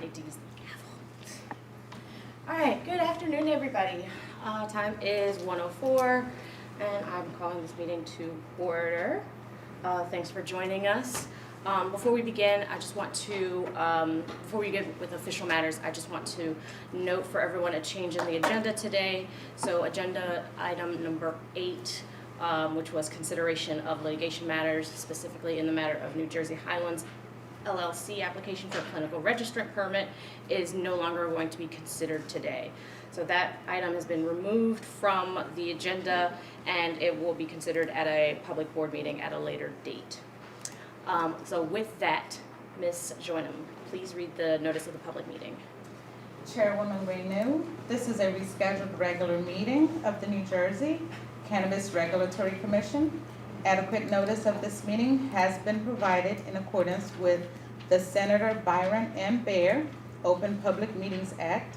need to use the gavel. All right, good afternoon, everybody. Time is 1:04, and I'm calling this meeting to order. Thanks for joining us. Before we begin, I just want to, before we get with official matters, I just want to note for everyone a change in the agenda today. So agenda item number 8, which was consideration of litigation matters, specifically in the matter of New Jersey Highlands LLC application for a clinical registrant permit, is no longer going to be considered today. So that item has been removed from the agenda, and it will be considered at a public board meeting at a later date. So with that, Ms. Joynham, please read the notice of the public meeting. Chairwoman Renew, this is a rescheduled regular meeting of the New Jersey Cannabis Regulatory Commission. Adequate notice of this meeting has been provided in accordance with the Senator Byron M. Baer Open Public Meetings Act.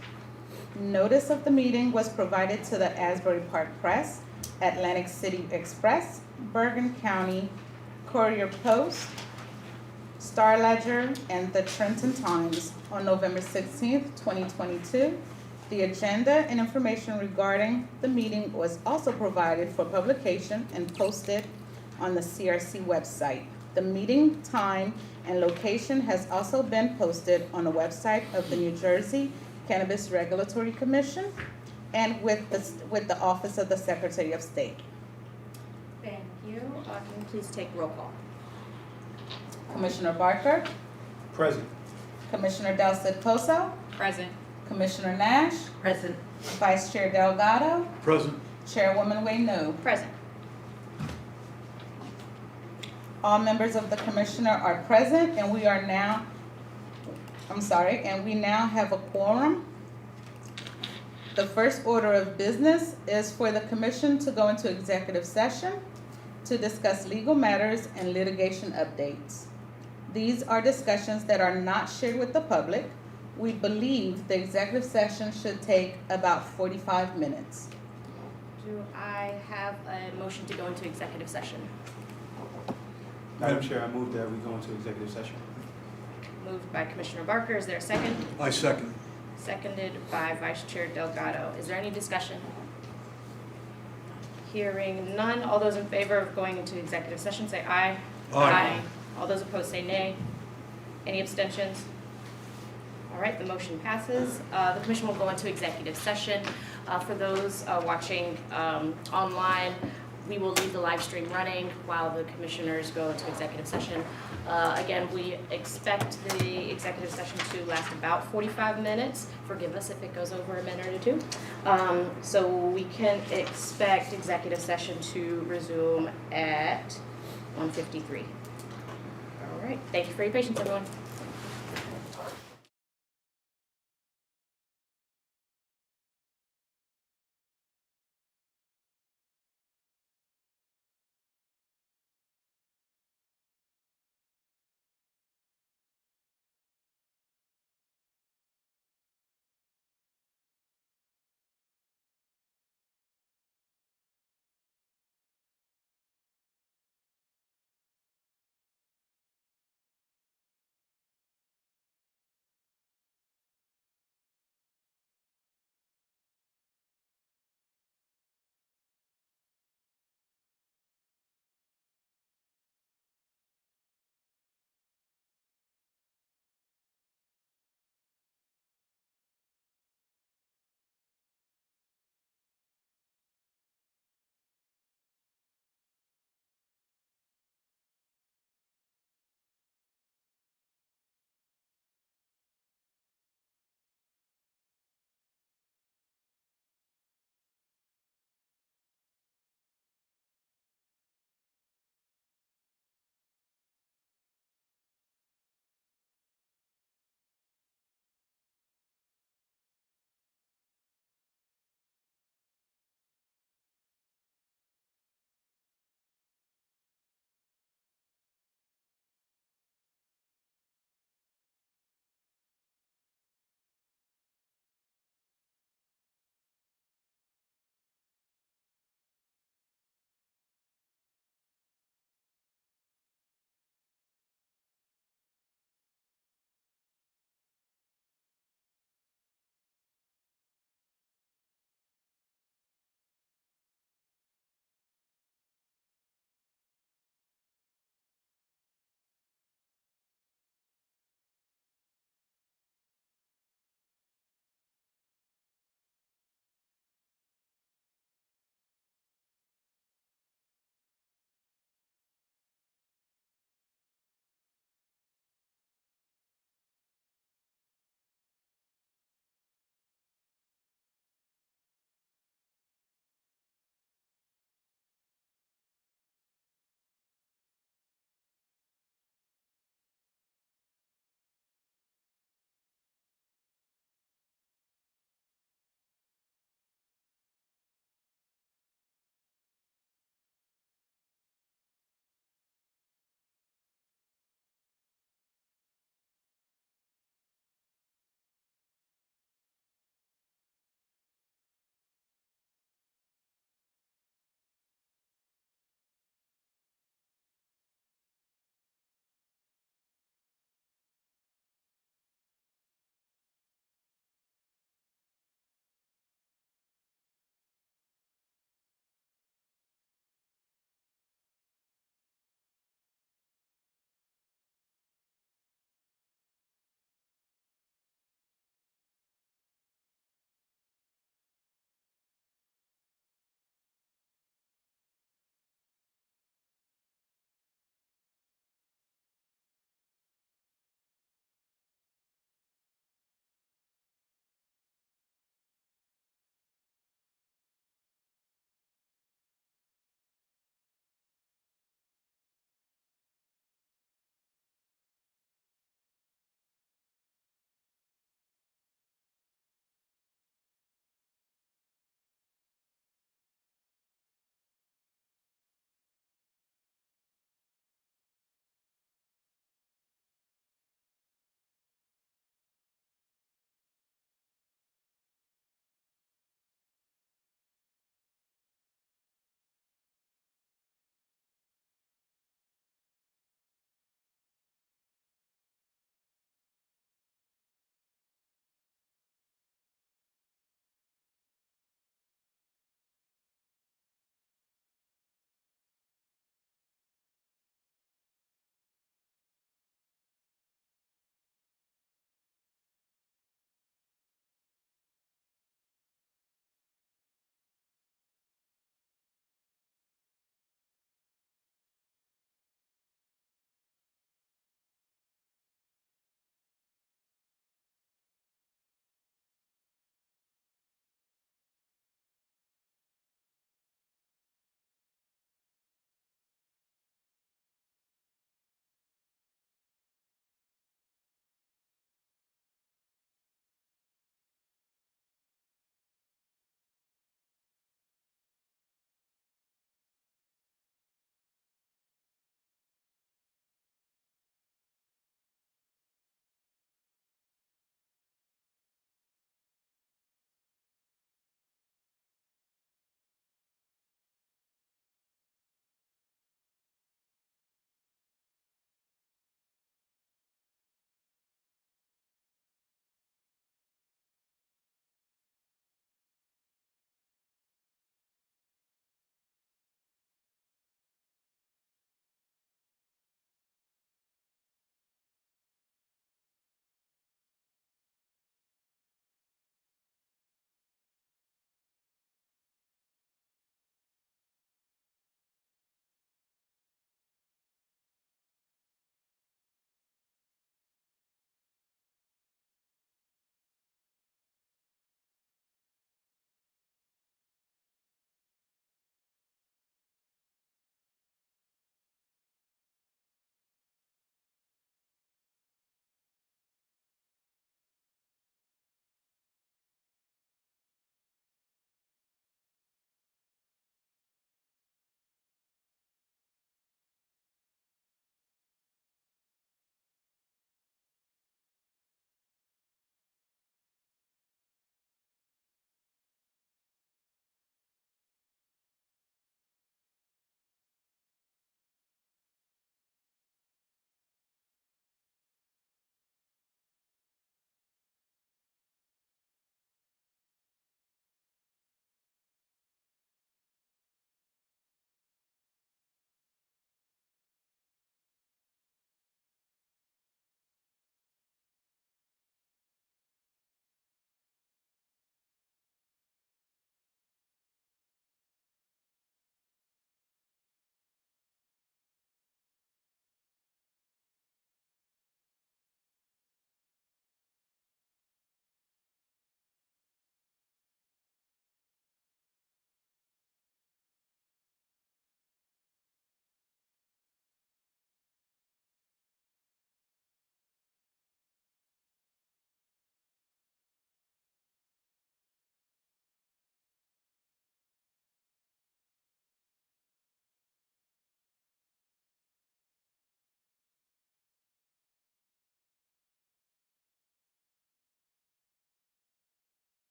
Notice of the meeting was provided to the Asbury Park Press, Atlantic City Express, Bergen County Courier Post, Star Ledger, and the Trenton Times on November 16th, 2022. The agenda and information regarding the meeting was also provided for publication and posted on the CRC website. The meeting time and location has also been posted on the website of the New Jersey Cannabis Regulatory Commission and with the Office of the Secretary of State. Thank you. Can you please take roll call? Commissioner Barker, Present. Commissioner Del Cid Pozo, Present. Commissioner Nash, Present. Vice Chair Delgado, Present. Chairwoman Wayno. Present. All members of the commissioner are present, and we now have a quorum. The first order of business is for the commission to go into executive session to discuss legal matters and litigation updates. These are discussions that are not shared with the public. We believe the executive session should take about 45 minutes. Do I have a motion to go into executive session? Madam Chair, I move that we go into executive session. Moved by Commissioner Barker. Is there a second? I second. Seconded by Vice Chair Delgado. Is there any discussion? Hearing none. All those in favor of going into executive session say aye. Aye. All those opposed say nay. Any abstentions? All right, the motion passes. The commission will go into executive session. For those watching online, we will leave the live stream running while the commissioners go into executive session. Again, we expect the executive session to last about 45 minutes. Forgive us if it goes over a minute or two. So we can expect executive session to resume at 1:53. All right, thank you for your patience, everyone.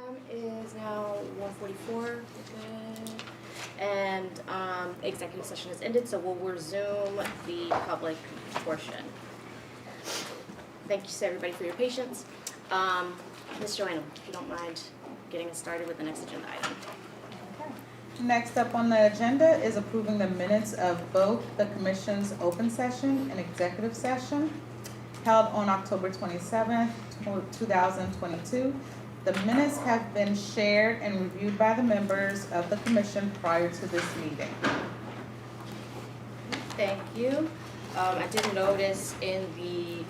Time is now 1:44. We're good. And executive session has ended, so we'll resume the public portion. Thank you to everybody for your patience. Ms. Joanna, if you don't mind getting us started with the next agenda item. Next up on the agenda is approving the minutes of both the commission's open session and executive session held on October 27th, 2022. The minutes have been shared and reviewed by the members of the commission prior to this meeting. Thank you. I did notice in the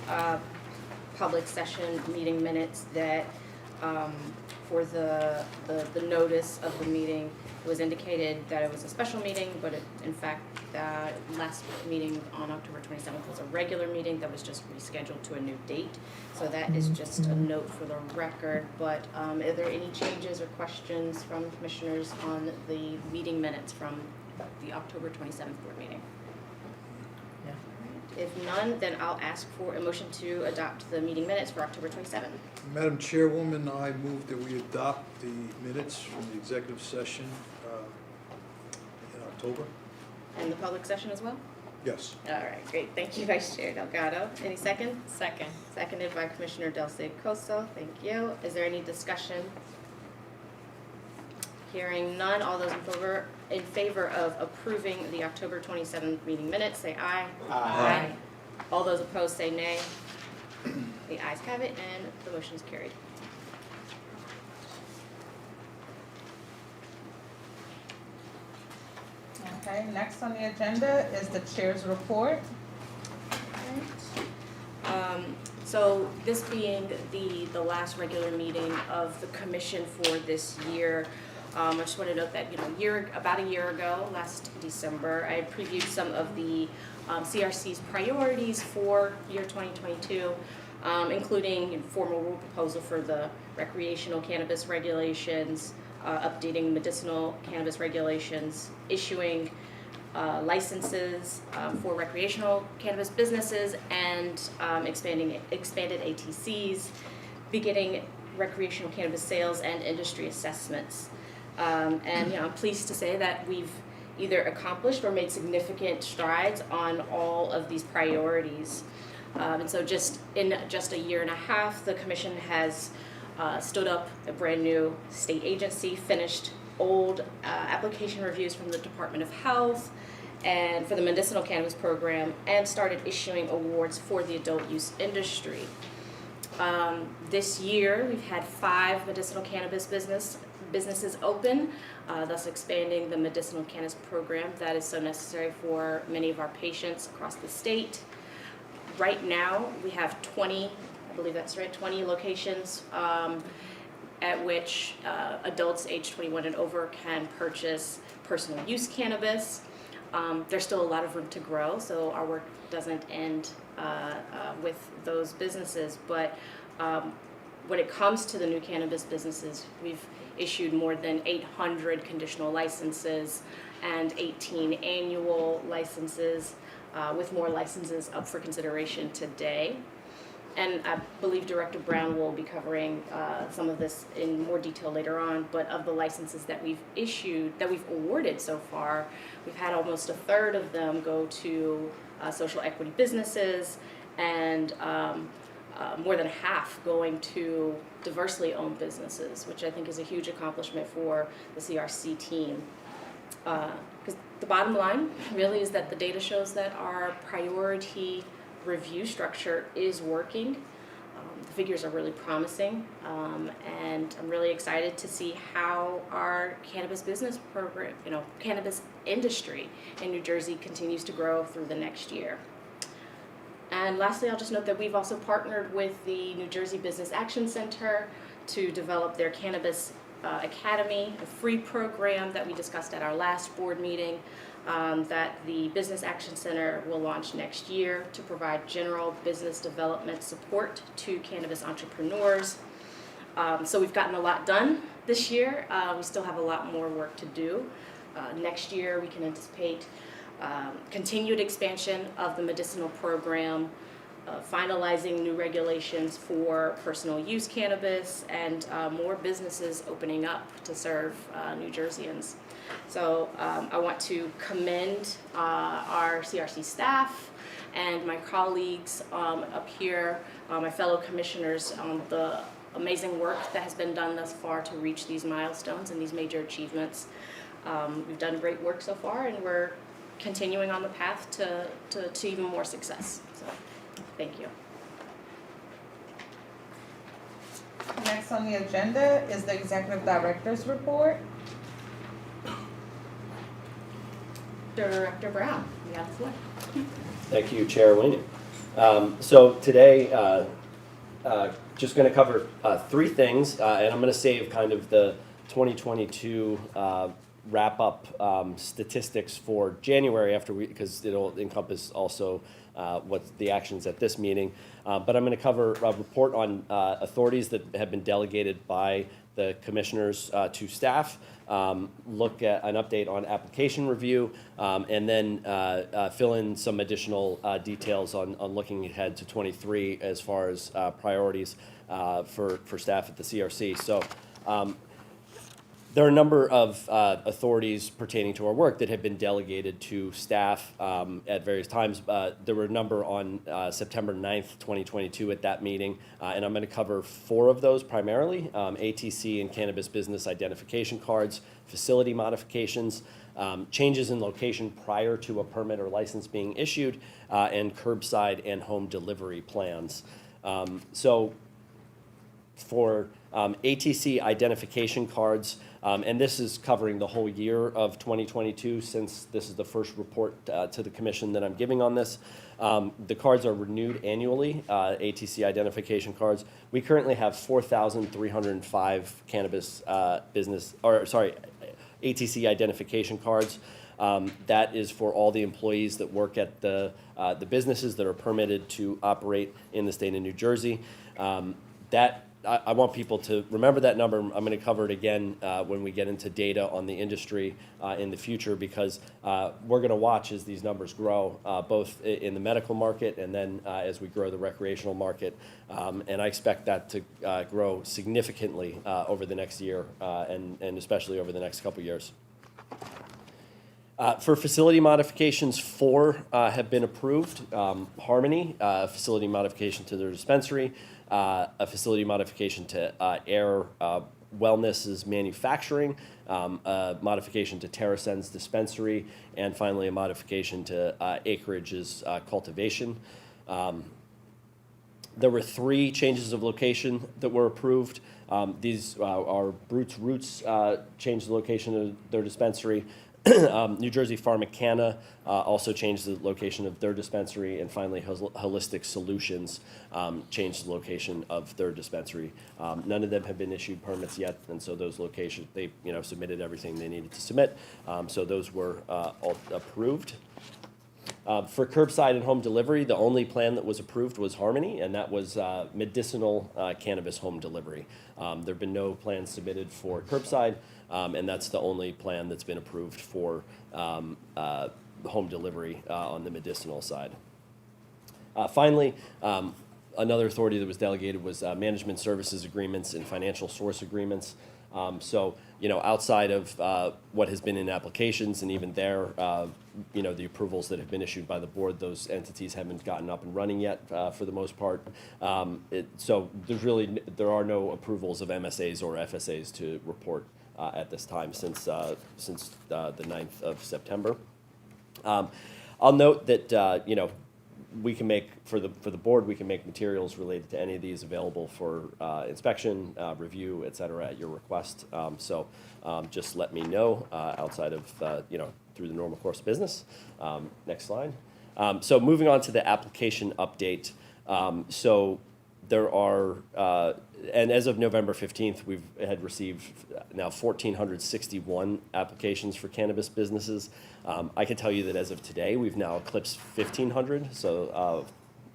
public session meeting minutes that for the notice of the meeting, it was indicated that it was a special meeting, but in fact, that last meeting on October 27th was a regular meeting that was just rescheduled to a new date. So that is just a note for the record, but are there any changes or questions from commissioners on the meeting minutes from the October 27th board meeting? If none, then I'll ask for a motion to adopt the meeting minutes for October 27th. Madam Chairwoman, I move that we adopt the minutes from the executive session in October. And the public session as well? Yes. All right, great. Thank you, Vice Chair Delgado. Any second? Second. Seconded by Commissioner Del Coso. Thank you. Is there any discussion? Hearing none, all those in favor of approving the October 27th meeting minutes, say aye. Aye. All those opposed say nay. The ayes have it, and the motion is carried. Okay, next on the agenda is the chair's report. So this being the last regular meeting of the commission for this year, I just want to note that, about a year ago, last December, I previewed some of the CRC's priorities for year 2022, including formal rule proposal for the recreational cannabis regulations, updating medicinal cannabis regulations, issuing licenses for recreational cannabis businesses, and expanded ATCs, beginning recreational cannabis sales and industry assessments. And I'm pleased to say that we've either accomplished or made significant strides on all of these priorities. And so in just a year and a half, the commission has stood up a brand new state agency, finished old application reviews from the Department of Health and for the medicinal cannabis program, and started issuing awards for the adult use industry. This year, we've had 5 medicinal cannabis businesses open, thus expanding the medicinal cannabis program that is so necessary for many of our patients across the state. Right now, we have 20, I believe that's right, 20 locations at which adults age 21 and over can purchase personal use cannabis. There's still a lot of room to grow, so our work doesn't end with those businesses, but when it comes to the new cannabis businesses, we've issued more than 800 conditional licenses and 18 annual licenses, with more licenses up for consideration today. And I believe Director Brown will be covering some of this in more detail later on, but of the licenses that we've awarded so far, we've had almost a third of them go to social equity businesses, and more than half going to diversely owned businesses, which I think is a huge accomplishment for the CRC team. Because the bottom line really is that the data shows that our priority review structure is working. The figures are really promising, and I'm really excited to see how our cannabis business program, cannabis industry in New Jersey continues to grow through the next year. And lastly, I'll just note that we've also partnered with the New Jersey Business Action Center to develop their Cannabis Academy, a free program that we discussed at our last board meeting, that the Business Action Center will launch next year to provide general business development support to cannabis entrepreneurs. So we've gotten a lot done this year. We still have a lot more work to do. Next year, we can anticipate continued expansion of the medicinal program, finalizing new regulations for personal use cannabis, and more businesses opening up to serve New Jerseyans. So I want to commend our CRC staff and my colleagues up here, my fellow commissioners, on the amazing work that has been done thus far to reach these milestones and these major achievements. We've done great work so far, and we're continuing on the path to even more success. So, thank you. Next on the agenda is the Executive Director's Report. Director Brown, you have the floor. Thank you, Chair Wayne. So today, just going to cover three things, and I'm going to save kind of the 2022 wrap-up statistics for January because it'll encompass also what the actions at this meeting. But I'm going to cover a report on authorities that have been delegated by the commissioners to staff, look at an update on application review, and then fill in some additional details on looking ahead to 23 as far as priorities for staff at the CRC. So there are a number of authorities pertaining to our work that have been delegated to staff at various times. There were a number on September 9th, 2022 at that meeting, and I'm going to cover 4 of those primarily: ATC and cannabis business identification cards, facility modifications, changes in location prior to a permit or license being issued, and curbside and home delivery plans. So for ATC identification cards, and this is covering the whole year of 2022, since this is the first report to the commission that I'm giving on this. The cards are renewed annually, ATC identification cards. We currently have 4,305 cannabis ATC identification cards. That is for all the employees that work at the businesses that are permitted to operate in the state of New Jersey. I want people to remember that number. I'm going to cover it again when we get into data on the industry in the future, because we're going to watch as these numbers grow, both in the medical market and then as we grow the recreational market. And I expect that to grow significantly over the next year and especially over the next couple years. For facility modifications, 4 have been approved. Harmony, facility modification to their dispensary, a facility modification to Air Wellness's manufacturing, a modification to TerraSen's dispensary, and finally a modification to Acreage's cultivation. There were 3 changes of location that were approved. These are Brute's Roots changed the location of their dispensary. New Jersey Pharmacana also changed the location of their dispensary, and finally Holistic Solutions changed the location of their dispensary. None of them have been issued permits yet, and so those locations, they submitted everything they needed to submit, so those were all approved. For curbside and home delivery, the only plan that was approved was Harmony, and that was medicinal cannabis home delivery. There have been no plans submitted for curbside, and that's the only plan that's been approved for home delivery on the medicinal side. Finally, another authority that was delegated was management services agreements and financial source agreements. So, outside of what has been in applications, and even there, the approvals that have been issued by the board, those entities haven't gotten up and running yet for the most part. So there are no approvals of MSAs or FSAs to report at this time since the 9th of September. I'll note that, we can make, for the board, we can make materials related to any of these available for inspection, review, et cetera, at your request. So just let me know outside of, through the normal course of business. Next slide. So moving on to the application update. So there are, and as of November 15th, we've had received now 1,461 applications for cannabis businesses. I can tell you that as of today, we've now eclipsed 1,500. So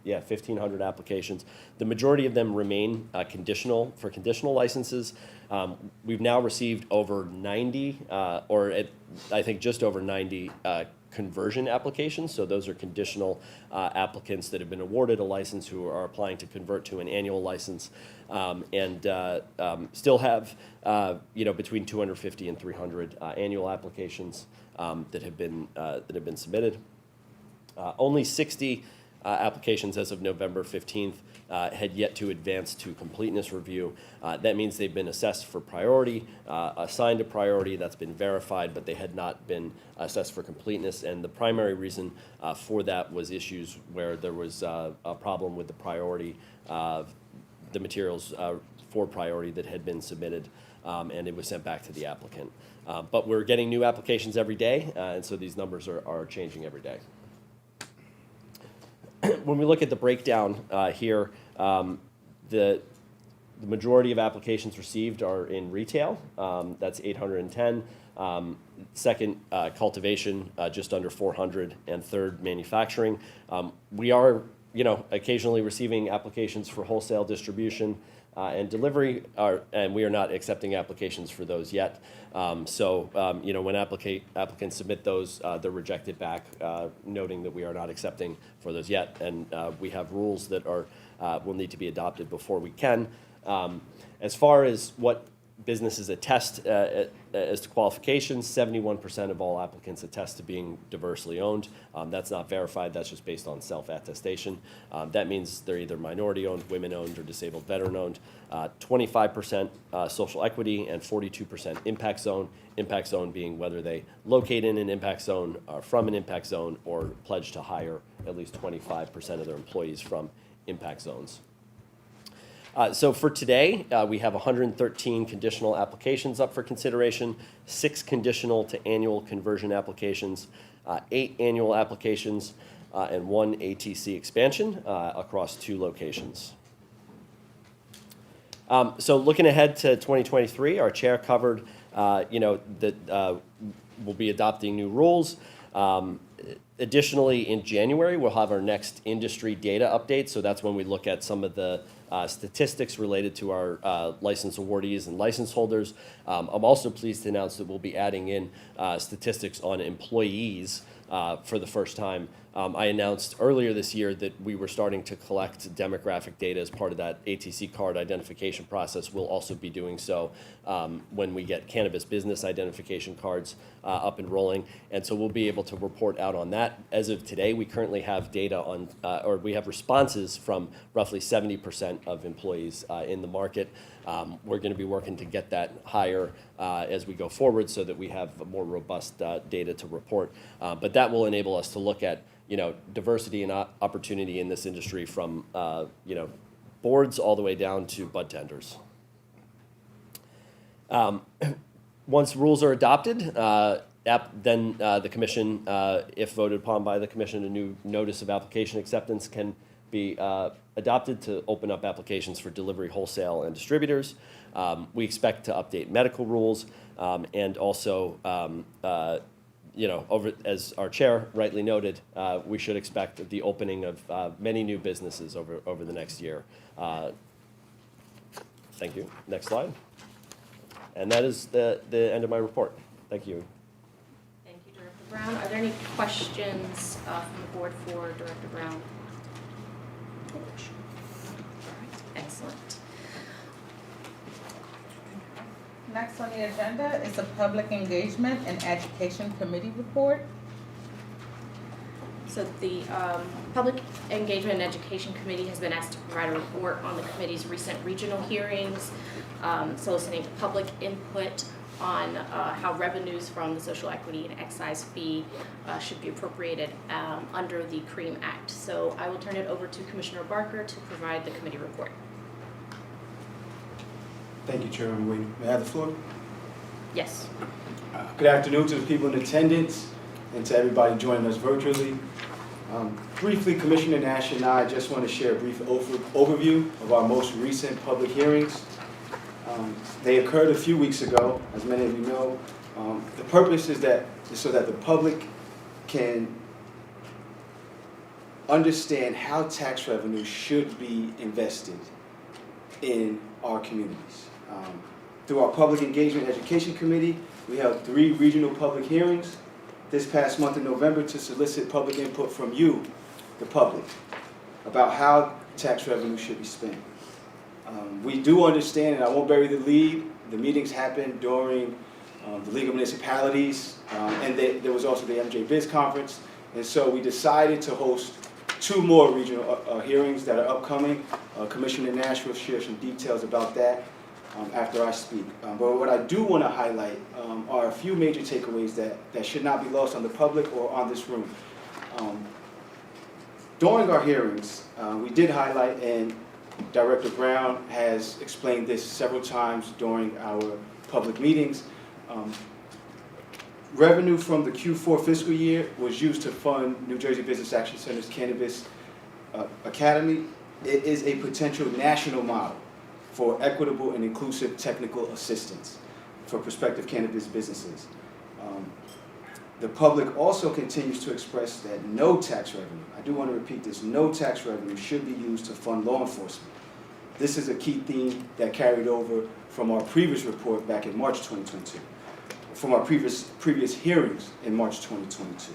1,500 applications. The majority of them remain conditional licenses. We've now received over 90, I think just over 90 conversion applications. So those are conditional applicants that have been awarded a license who are applying to convert to an annual license, and still have between 250 and 300 annual applications that have been submitted. Only 60 applications as of November 15th had yet to advance to completeness review. That means they've been assessed for priority, assigned a priority that's been verified, but they had not been assessed for completeness. And the primary reason for that was issues where there was a problem with the priority, the materials for priority that had been submitted, and it was sent back to the applicant. But we're getting new applications every day, and so these numbers are changing every day. When we look at the breakdown here, the majority of applications received are in retail. That's 810. Second, cultivation, just under 400, and third, manufacturing. We are, occasionally receiving applications for wholesale distribution and delivery, and we are not accepting applications for those yet. When applicants submit those, they're rejected back, noting that we are not accepting for those yet, and we have rules that will need to be adopted before we can. As far as what businesses attest as to qualifications, 71% of all applicants attest to being diversely owned. That's not verified, that's just based on self-attestation. That means they're either minority-owned, women-owned, or disabled veteran-owned. 25% social equity, and 42% impact zone. Impact zone being whether they locate in an impact zone, are from an impact zone, or pledge to hire at least 25% of their employees from impact zones. So for today, we have 113 conditional applications up for consideration, 6 conditional to annual conversion applications, 8 annual applications, and 1 ATC expansion across 2 locations. So looking ahead to 2023, our chair covered, that we'll be adopting new rules. Additionally, in January, we'll have our next industry data update. So that's when we look at some of the statistics related to our license awardees and license holders. I'm also pleased to announce that we'll be adding in statistics on employees for the first time. I announced earlier this year that we were starting to collect demographic data as part of that ATC card identification process. We'll also be doing so when we get cannabis business identification cards up and rolling. And so we'll be able to report out on that. As of today, we currently have data on, or we have responses from roughly 70% of employees in the market. We're going to be working to get that higher as we go forward so that we have more robust data to report. But that will enable us to look at diversity and opportunity in this industry from, boards all the way down to bud tenders. Once rules are adopted, then the commission, if voted upon by the commission, a new notice of application acceptance can be adopted to open up applications for delivery, wholesale, and distributors. We expect to update medical rules and also as our chair rightly noted, we should expect the opening of many new businesses over the next year. Thank you. Next slide. And that is the end of my report. Thank you. Thank you, Director Brown. Are there any questions from the board for Director Brown? All right, excellent. Next on the agenda is the Public Engagement and Education Committee report. So the Public Engagement and Education Committee has been asked to provide a report on the committee's recent regional hearings, soliciting public input on how revenues from the social equity and excise fee should be appropriated under the CREAM Act. So I will turn it over to Commissioner Barker to provide the committee report. Thank you, Chairman Wade. May I have the floor? Yes. Good afternoon to the people in attendance and to everybody joining us virtually. Briefly, Commissioner Nash and I just want to share a brief overview of our most recent public hearings. They occurred a few weeks ago, as many of you know. The purpose is so that the public can understand how tax revenue should be invested in our communities. Through our Public Engagement Education Committee, we held 3 regional public hearings this past month in November to solicit public input from you, the public, about how tax revenue should be spent. We do understand, and I won't bury the lead, the meetings happened during the League of Municipalities, and there was also the MJ Biz Conference, and so we decided to host 2 more regional hearings that are upcoming. Commissioner Nash will share some details about that after I speak. But what I do want to highlight are a few major takeaways that should not be lost on the public or on this room. During our hearings, we did highlight, and Director Brown has explained this several times during our public meetings, revenue from the Q4 fiscal year was used to fund New Jersey Business Action Center's Cannabis Academy. It is a potential national model for equitable and inclusive technical assistance for prospective cannabis businesses. The public also continues to express that no tax revenue, I do want to repeat this, no tax revenue should be used to fund law enforcement. This is a key theme that carried over from our previous report back in March 2022, from our previous hearings in March 2022.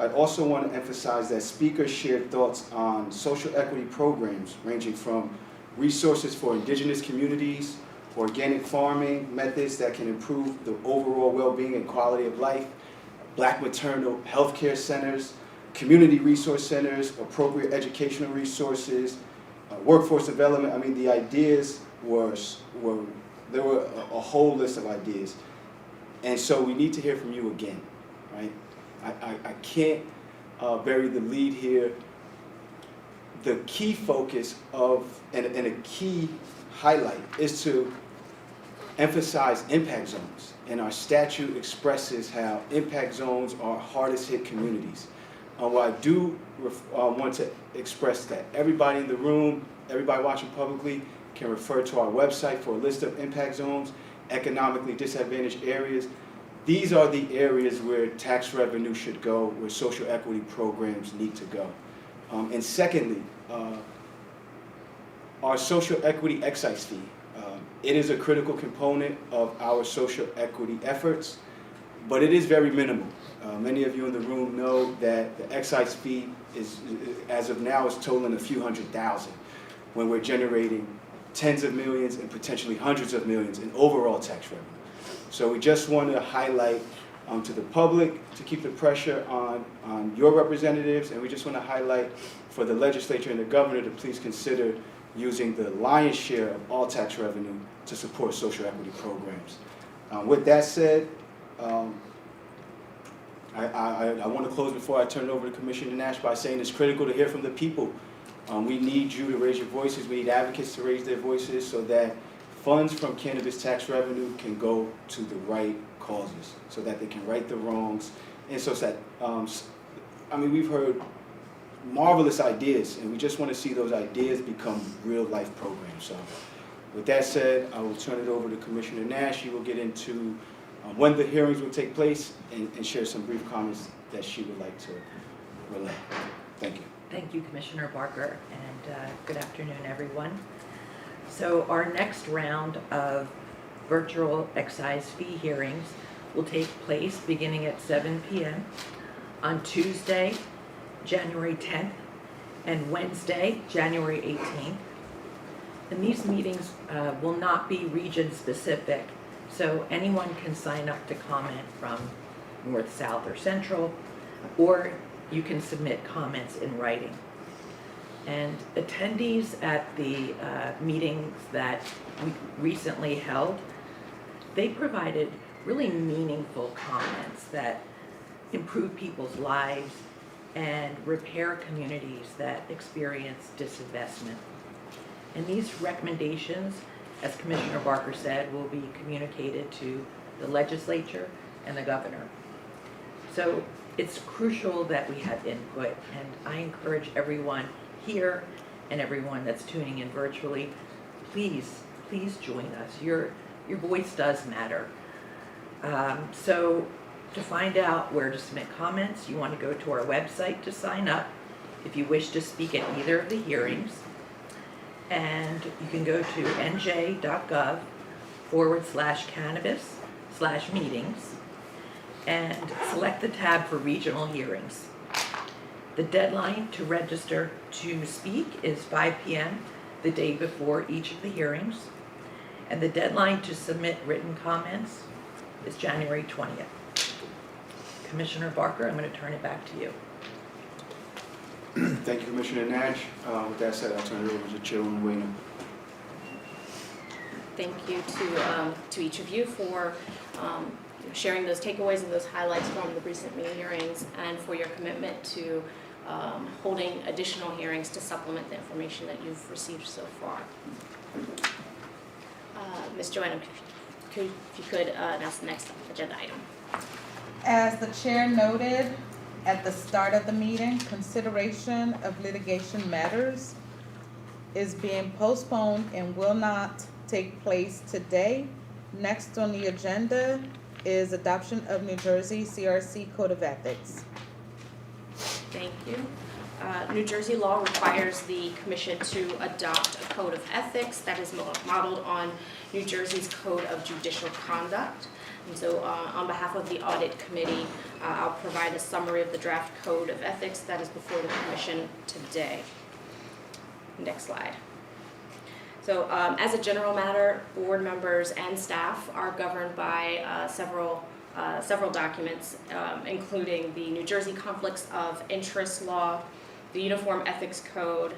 I also want to emphasize that speakers shared thoughts on social equity programs ranging from resources for indigenous communities, organic farming methods that can improve the overall well-being and quality of life, Black maternal health care centers, community resource centers, appropriate educational resources, workforce development. I mean, the ideas there were a whole list of ideas. And so we need to hear from you again, right? I can't bury the lead here. The key focus and a key highlight is to emphasize impact zones. And our statute expresses how impact zones are hardest hit communities. What I do want to express that everybody in the room, everybody watching publicly, can refer to our website for a list of impact zones, economically disadvantaged areas. These are the areas where tax revenue should go, where social equity programs need to go. And secondly, our social equity excise fee. It is a critical component of our social equity efforts, but it is very minimal. Many of you in the room know that the excise fee is, as of now, is totaling a few $100,000 when we're generating tens of millions and potentially hundreds of millions in overall tax revenue. So we just want to highlight to the public to keep the pressure on your representatives, and we just want to highlight for the legislature and the governor to please consider using the lion's share of all tax revenue to support social equity programs. With that said, I want to close before I turn it over to Commissioner Nash by saying it's critical to hear from the people. We need you to raise your voices. We need advocates to raise their voices so that funds from cannabis tax revenue can go to the right causes, so that they can right the wrongs, and so that, we've heard marvelous ideas, and we just want to see those ideas become real life programs. So with that said, I will turn it over to Commissioner Nash. She will get into when the hearings will take place and share some brief comments that she would like to relay. Thank you. Thank you, Commissioner Barker, and good afternoon, everyone. So our next round of virtual excise fee hearings will take place beginning at 7 p.m. on Tuesday, January 10th, and Wednesday, January 18th. And these meetings will not be region-specific, so anyone can sign up to comment from North, South, or Central, or you can submit comments in writing. And attendees at the meetings that we recently held, they provided really meaningful comments that improve people's lives and repair communities that experience disinvestment. And these recommendations, as Commissioner Barker said, will be communicated to the legislature and the governor. So it's crucial that we have input, and I encourage everyone here and everyone that's tuning in virtually, please join us. Your voice does matter. So to find out where to submit comments, you want to go to our website to sign up if you wish to speak at either of the hearings. And you can go to nj.gov/cannabis/meetings. and select the tab for regional hearings. The deadline to register to speak is 5 p.m. the day before each of the hearings, and the deadline to submit written comments is January 20th. Commissioner Barker, I'm going to turn it back to you. Thank you, Commissioner Nash. With that said, I'll turn it over to Chairwoman Wayne. Thank you to each of you for sharing those takeaways and those highlights from the recent meeting hearings, and for your commitment to holding additional hearings to supplement the information that you've received so far. Ms. Joanna, if you could announce the next agenda item. As the chair noted at the start of the meeting, consideration of litigation matters is being postponed and will not take place today. Next on the agenda is adoption of New Jersey CRC Code of Ethics. Thank you. New Jersey law requires the commission to adopt a code of ethics that is modeled on New Jersey's Code of Judicial Conduct. And so on behalf of the audit committee, I'll provide a summary of the draft code of ethics that is before the commission today. Next slide. So as a general matter, board members and staff are governed by several documents, including the New Jersey Conflicts of Interest Law, the Uniform Ethics Code,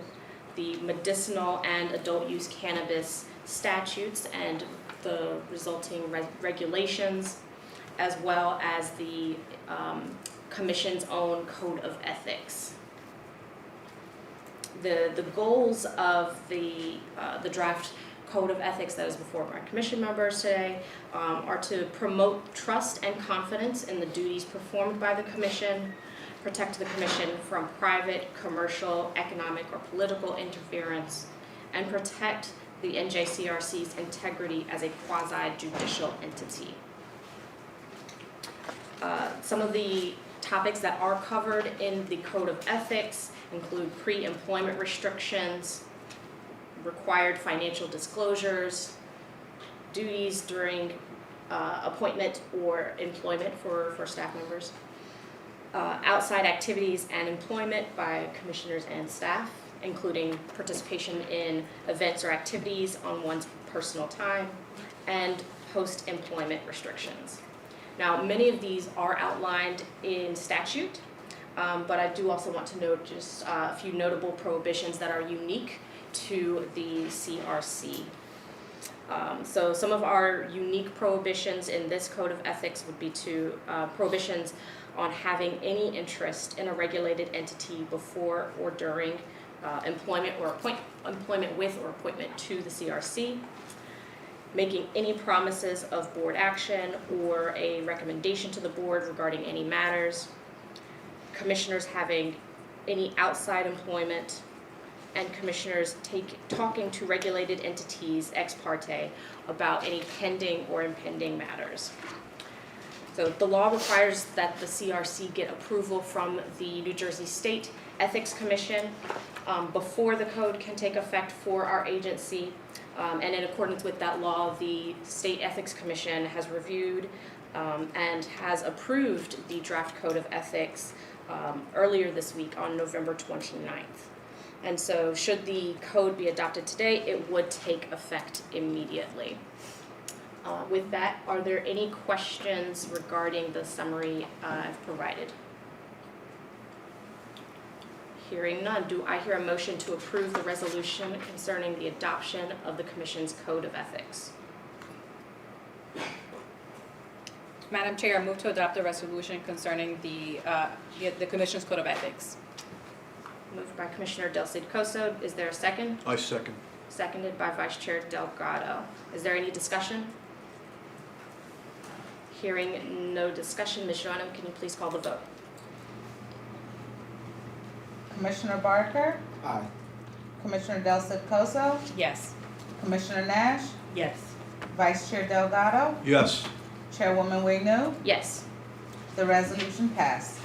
the medicinal and adult use cannabis statutes and the resulting regulations, as well as the Commission's own Code of Ethics. The goals of the draft Code of Ethics that is before my Commission members today are to promote trust and confidence in the duties performed by the Commission, protect the Commission from private, commercial, economic, or political interference, and protect the NJCRC's integrity as a quasi-judicial entity. Some of the topics that are covered in the Code of Ethics include pre-employment restrictions, required financial disclosures, duties during appointment or employment for staff members, outside activities and employment by commissioners and staff, including participation in events or activities on one's personal time, and post-employment restrictions. Now, many of these are outlined in statute, but I do also want to note just a few notable prohibitions that are unique to the CRC. So some of our unique prohibitions in this Code of Ethics would be prohibitions on having any interest in a regulated entity before or during employment with or appointment to the CRC, making any promises of board action or a recommendation to the board regarding any matters, commissioners having any outside employment, and commissioners talking to regulated entities ex parte about any pending or impending matters. So the law requires that the CRC get approval from the New Jersey State Ethics Commission before the code can take effect for our agency. And in accordance with that law, the State Ethics Commission has reviewed and has approved the draft Code of Ethics earlier this week on November 29th. And so should the code be adopted today, it would take effect immediately. With that, are there any questions regarding the summary I've provided? Hearing none, do I hear a motion to approve the resolution concerning the adoption of the Commission's Code of Ethics? Madam Chair, I move to adopt the resolution concerning the Commission's Code of Ethics. Moved by Commissioner Del Cid Coso. Is there a second? I second. Seconded by Vice Chair Delgado. Is there any discussion? Hearing no discussion, Ms. Joanna, can you please call the vote? Commissioner Barker, Aye. Commissioner Del Cid Coso, Yes. Commissioner Nash, Yes. Vice Chair Delgado, Yes. Chairwoman Wayne. Yes. The resolution passed.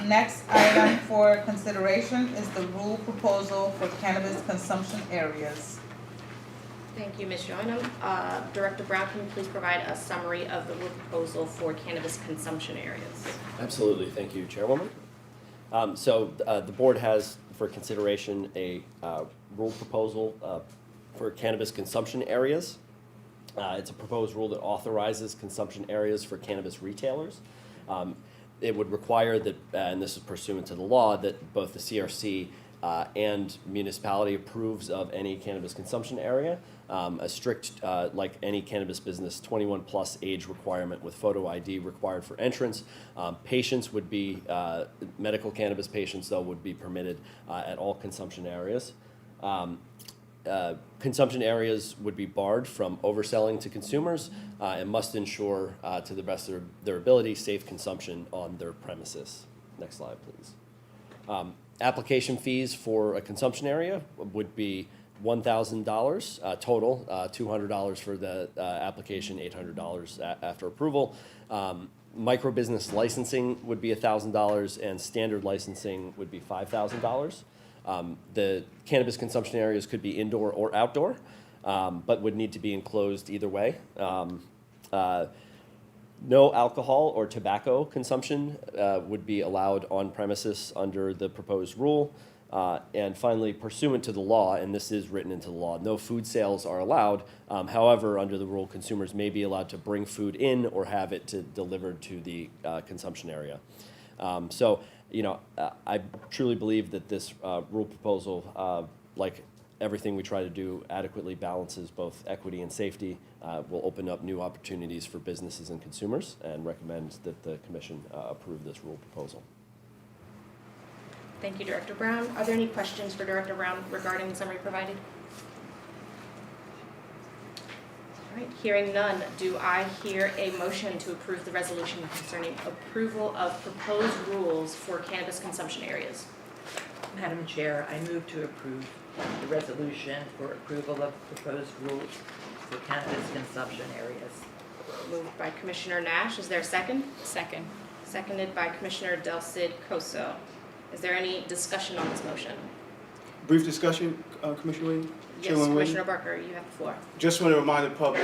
Next item for consideration is the rule proposal for cannabis consumption areas. Thank you, Ms. Joynham. Director Brown, can you please provide a summary of the rule proposal for cannabis consumption areas? Absolutely, thank you, Chairwoman. The board has for consideration a rule proposal for cannabis consumption areas. It's a proposed rule that authorizes consumption areas for cannabis retailers. It would require that, and this is pursuant to the law, that both the CRC and municipality approves of any cannabis consumption area. A strict, like any cannabis business, 21 plus age requirement with photo ID required for entrance. Patients would be, medical cannabis patients though would be permitted at all consumption areas. Consumption areas would be barred from overselling to consumers and must ensure, to the best of their ability, safe consumption on their premises. Next slide, please. Application fees for a consumption area would be $1,000 total, $200 for the application, $800 after approval. Micro business licensing would be $1,000 and standard licensing would be $5,000. The cannabis consumption areas could be indoor or outdoor, but would need to be enclosed either way. No alcohol or tobacco consumption would be allowed on premises under the proposed rule. And finally, pursuant to the law, and this is written into the law, no food sales are allowed. However, under the rule, consumers may be allowed to bring food in or have it delivered to the consumption area. I truly believe that this rule proposal, like everything we try to do, adequately balances both equity and safety, will open up new opportunities for businesses and consumers, and recommend that the Commission approve this rule proposal. Thank you, Director Brown. Are there any questions for Director Brown regarding the summary provided? All right, hearing none, do I hear a motion to approve the resolution concerning approval of proposed rules for cannabis consumption areas? Madam Chair, I move to approve the resolution for approval of proposed rules for cannabis consumption areas. Moved by Commissioner Nash. Is there a second? Second. Seconded by Commissioner Del Cid Coso. Is there any discussion on this motion? Brief discussion, Commissioner Wade? Yes, Chairman Wade? Commissioner Barker, you have the floor. Just want to remind the public,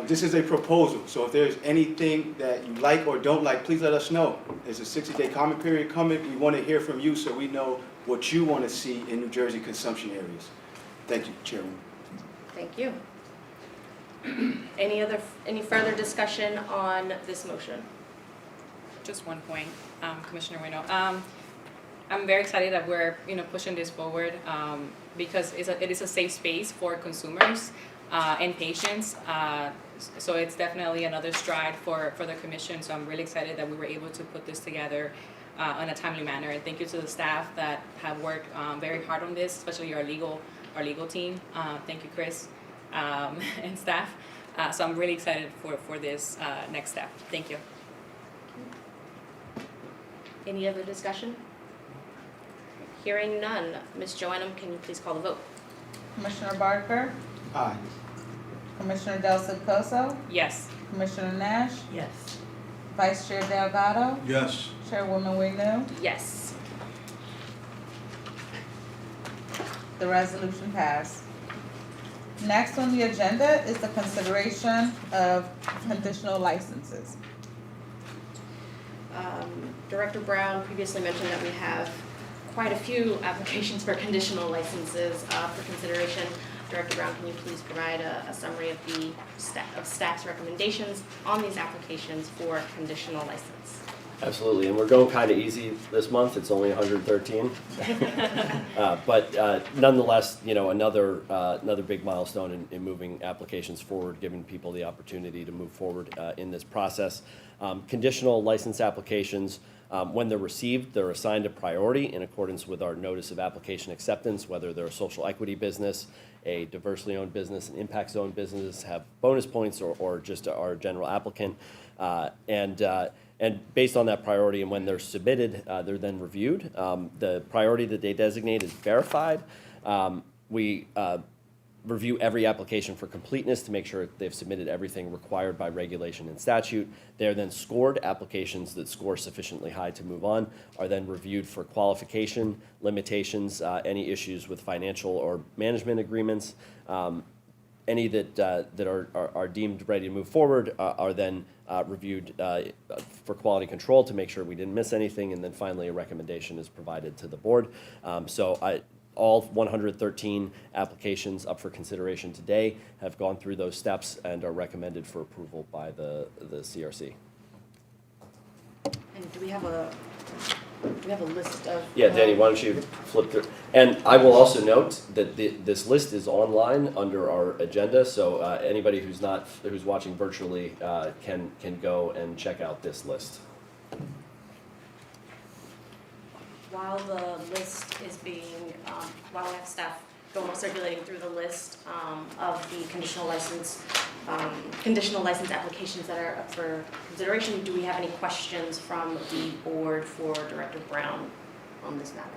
this is a proposal, so if there's anything that you like or don't like, please let us know. There's a 60-day comment period coming. We want to hear from you so we know what you want to see in New Jersey consumption areas. Thank you, Chairman. Thank you. Any further discussion on this motion? Just one point, Commissioner Bueno. I'm very excited that we're pushing this forward because it is a safe space for consumers and patients. So it's definitely another stride for the Commission. So I'm really excited that we were able to put this together in a timely manner. And thank you to the staff that have worked very hard on this, especially our legal team. Thank you, Chris, and staff. So I'm really excited for this next step. Thank you. Any other discussion? Hearing none, Ms. Joannam, can you please call the vote? Commissioner Barker, Aye. Commissioner Del Cid Coso, Yes. Commissioner Nash, Yes. Vice Chair Delgado, Yes. Chairwoman Winu. Yes. The resolution passed. Next on the agenda is the consideration of conditional licenses. Director Brown previously mentioned that we have quite a few applications for conditional licenses for consideration. Director Brown, can you please provide a summary of the staff's recommendations on these applications for conditional license? Absolutely, and we're going kind of easy this month. It's only 113, but nonetheless, another big milestone in moving applications forward, giving people the opportunity to move forward in this process. Conditional license applications, when they're received, they're assigned a priority in accordance with our notice of application acceptance, whether they're a social equity business, a diversely owned business, an impact zone business, have bonus points, or just our general applicant. And based on that priority and when they're submitted, they're then reviewed. The priority that they designate is verified. We review every application for completeness to make sure they've submitted everything required by regulation and statute. They're then scored. Applications that score sufficiently high to move on are then reviewed for qualification, limitations, any issues with financial or management agreements. Any that are deemed ready to move forward are then reviewed for quality control to make sure we didn't miss anything, and then finally a recommendation is provided to the board. All 113 applications up for consideration today have gone through those steps and are recommended for approval by the CRC. And do we have a list of? Yeah, Danny, why don't you flip through? And I will also note that this list is online under our agenda, so anybody who's watching virtually can go and check out this list. While the list is being, while we have staff circulating through the list of the conditional license applications that are up for consideration, do we have any questions from the board for Director Brown on this matter?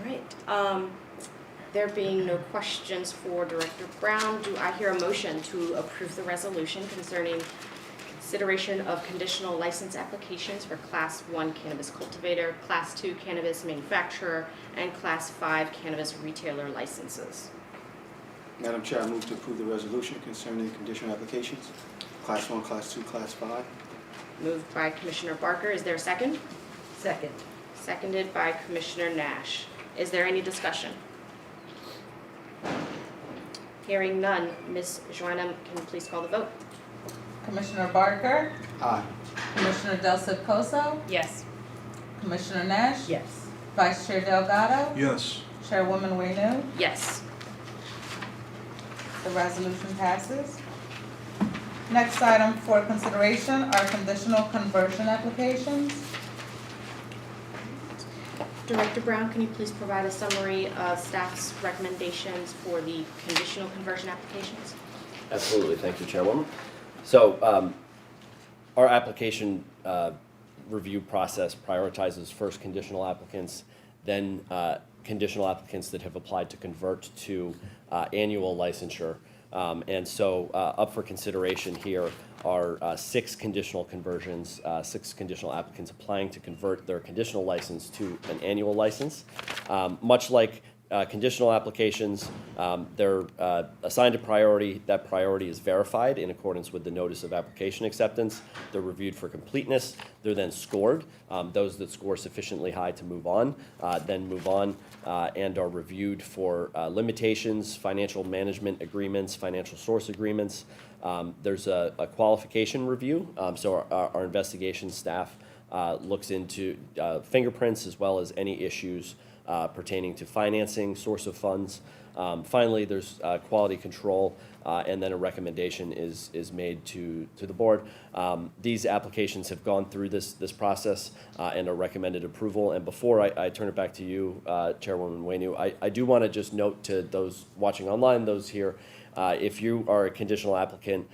Great. There being no questions for Director Brown, do I hear a motion to approve the resolution concerning consideration of conditional license applications for Class 1 cannabis cultivator, Class 2 cannabis manufacturer, and Class 5 cannabis retailer licenses? Madam Chair, I move to approve the resolution concerning conditional applications, Class 1, Class 2, Class 5. Moved by Commissioner Barker. Is there a second? Second. Seconded by Commissioner Nash. Is there any discussion? Hearing none, Ms. Joanna, can you please call the vote? Commissioner Barker, Aye. Commissioner Del Coso, Yes. Commissioner Nash, Yes. Vice Chair Delgado, Yes. Chairwoman Wenu. Yes. The resolution passes. Next item for consideration are conditional conversion applications. Director Brown, can you please provide a summary of staff's recommendations for the conditional conversion applications? Absolutely, thank you, Chairwoman. So our application review process prioritizes first conditional applicants, then conditional applicants that have applied to convert to annual licensure. And so up for consideration here are 6 conditional conversions, 6 conditional applicants applying to convert their conditional license to an annual license. Much like conditional applications, they're assigned a priority. That priority is verified in accordance with the notice of application acceptance. They're reviewed for completeness. They're then scored. Those that score sufficiently high to move on, then move on and are reviewed for limitations, financial management agreements, financial source agreements. There's a qualification review. So our investigation staff looks into fingerprints as well as any issues pertaining to financing, source of funds. Finally, there's quality control, and then a recommendation is made to the board. These applications have gone through this process and are recommended approval. And before I turn it back to you, Chairwoman Wenu, I do want to just note to those watching online, those here, if you are a conditional applicant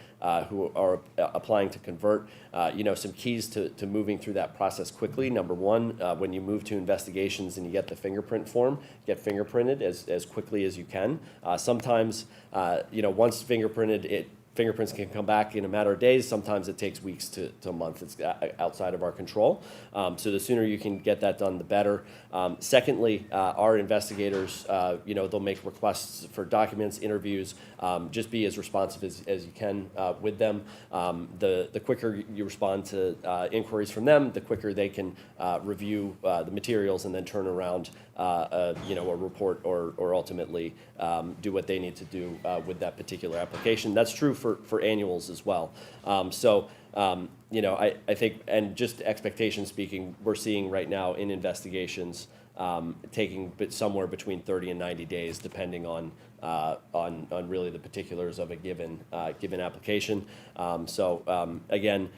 who are applying to convert, some keys to moving through that process quickly. Number one, when you move to investigations and you get the fingerprint form, get fingerprinted as quickly as you can. Sometimes, once fingerprinted, fingerprints can come back in a matter of days. Sometimes it takes weeks to a month. It's outside of our control. So the sooner you can get that done, the better. Secondly, our investigators, they'll make requests for documents, interviews. Just be as responsive as you can with them. The quicker you respond to inquiries from them, the quicker they can review the materials and then turn around a report or ultimately do what they need to do with that particular application. That's true for annuals as well. I think, and just expectation speaking, we're seeing right now in investigations taking somewhere between 30 and 90 days, depending on really the particulars of a given application. Again,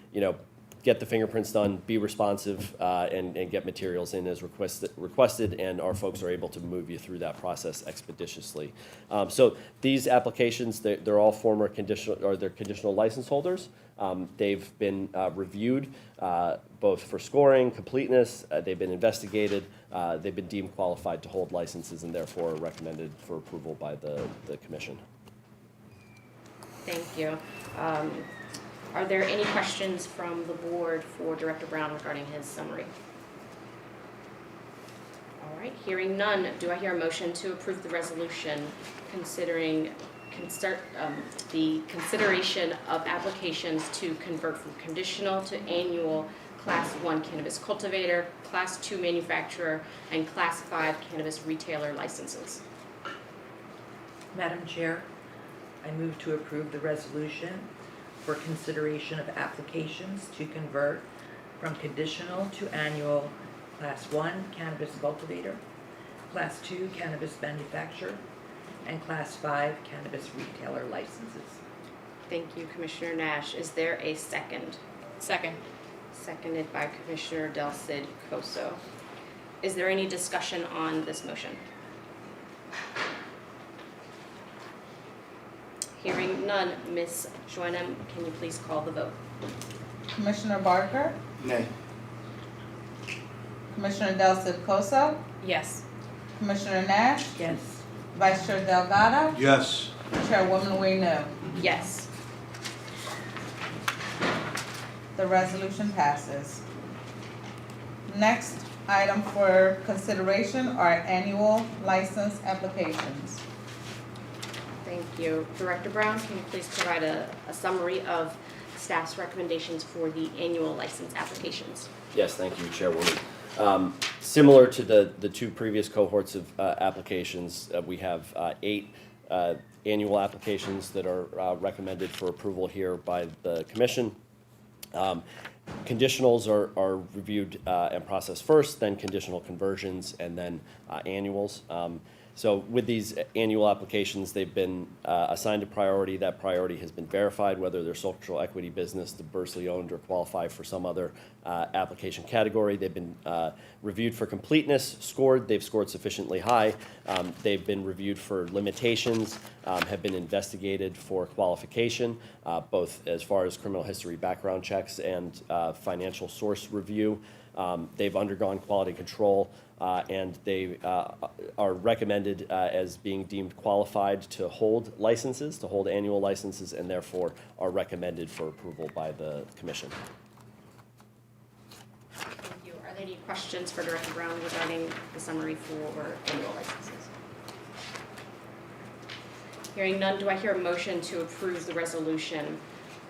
get the fingerprints done, be responsive, and get materials in as requested, and our folks are able to move you through that process expeditiously. So these applications, they're all former conditional license holders. They've been reviewed both for scoring, completeness, they've been investigated, they've been deemed qualified to hold licenses, and therefore are recommended for approval by the Commission. Thank you. Are there any questions from the board for Director Brown regarding his summary? All right, hearing none, do I hear a motion to approve the resolution considering the consideration of applications to convert from conditional to annual Class 1 cannabis cultivator, Class 2 manufacturer, and Class 5 cannabis retailer licenses? Madam Chair, I move to approve the resolution for consideration of applications to convert from conditional to annual Class 1 cannabis cultivator, Class 2 cannabis manufacturer, and Class 5 cannabis retailer licenses. Thank you, Commissioner Nash. Is there a second? Second. Seconded by Commissioner Del Cid Coso. Is there any discussion on this motion? Hearing none, Ms. Joanna, can you please call the vote? Commissioner Barker, Nay. Commissioner Del Cid Coso, Yes. Commissioner Nash, Yes. Vice Chair Delgado, Yes. Chairwoman Wenu. Yes. The resolution passes. Next item for consideration are annual license applications. Thank you. Director Brown, can you please provide a summary of staff's recommendations for the annual license applications? Yes, thank you, Chairwoman. Similar to the two previous cohorts of applications, we have 8 annual applications that are recommended for approval here by the Commission. Conditionals are reviewed and processed first, then conditional conversions, and then annuals. So with these annual applications, they've been assigned a priority. That priority has been verified, whether they're social equity business, diversely owned, or qualify for some other application category. They've been reviewed for completeness, scored. They've scored sufficiently high. They've been reviewed for limitations, have been investigated for qualification, both as far as criminal history background checks and financial source review. They've undergone quality control, and they are recommended as being deemed qualified to hold licenses, to hold annual licenses, and therefore are recommended for approval by the Commission. Thank you. Are there any questions for Director Brown regarding the summary for annual licenses? Hearing none, do I hear a motion to approve the resolution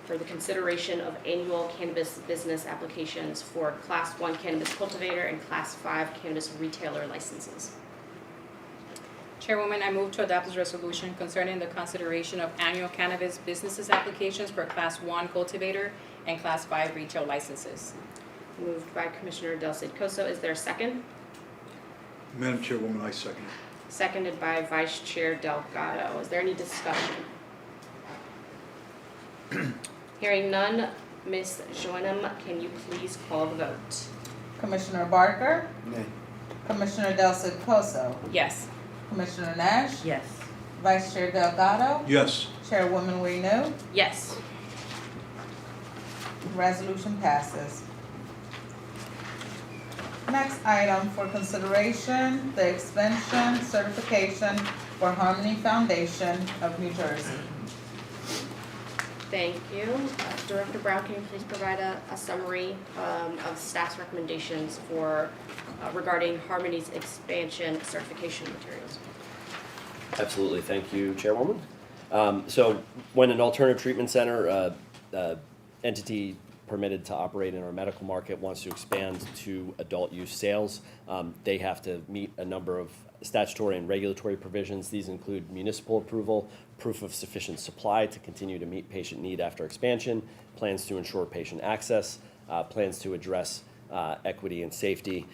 for the consideration of annual cannabis business applications for Class 1 cannabis cultivator and Class 5 cannabis retailer licenses? Chairwoman, I move to adopt this resolution concerning the consideration of annual cannabis businesses applications for Class 1 cultivator and Class 5 retail licenses. Moved by Commissioner Del Cid Coso. Is there a second? Madam Chairwoman, I second. Seconded by Vice Chair Delgado. Is there any discussion? Hearing none, Ms. Joanna, can you please call the vote? Commissioner Barker, Nay. Commissioner Del Cid Coso, Yes. Commissioner Nash, Yes. Vice Chair Delgado, Yes. Chairwoman Wenu. Yes. Resolution passes. Next item for consideration, the expansion certification for Harmony Foundation of New Jersey. Thank you. Director Brown, can you please provide a summary of staff's recommendations for regarding Harmony's expansion certification materials? Absolutely. Thank you, Chairwoman. So when an alternative treatment center entity permitted to operate in our medical market wants to expand to adult use sales, they have to meet a number of statutory and regulatory provisions. These include municipal approval, proof of sufficient supply to continue to meet patient need after expansion, plans to ensure patient access, plans to address equity and safety,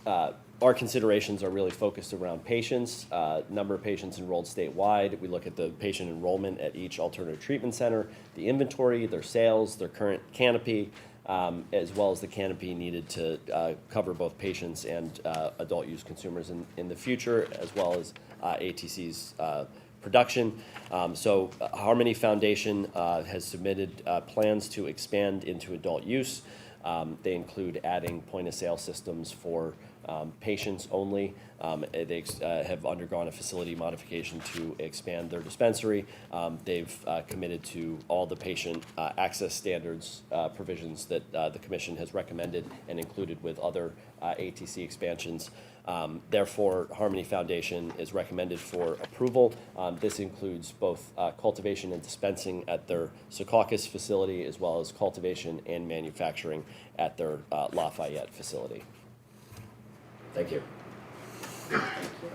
our considerations are really focused around patients, number of patients enrolled statewide. We look at the patient enrollment at each alternative treatment center, the inventory, their sales, their current canopy, as well as the canopy needed to cover both patients and adult use consumers in the future, as well as ATC's production. So Harmony Foundation has submitted plans to expand into adult use. They include adding point-of-sale systems for patients only. They have undergone a facility modification to expand their dispensary. They've committed to all the patient access standards provisions that the Commission has recommended and included with other ATC expansions. Therefore, Harmony Foundation is recommended for approval. This includes both cultivation and dispensing at their Secaucus facility, as well as cultivation and manufacturing at their Lafayette facility. Thank you. Thank you.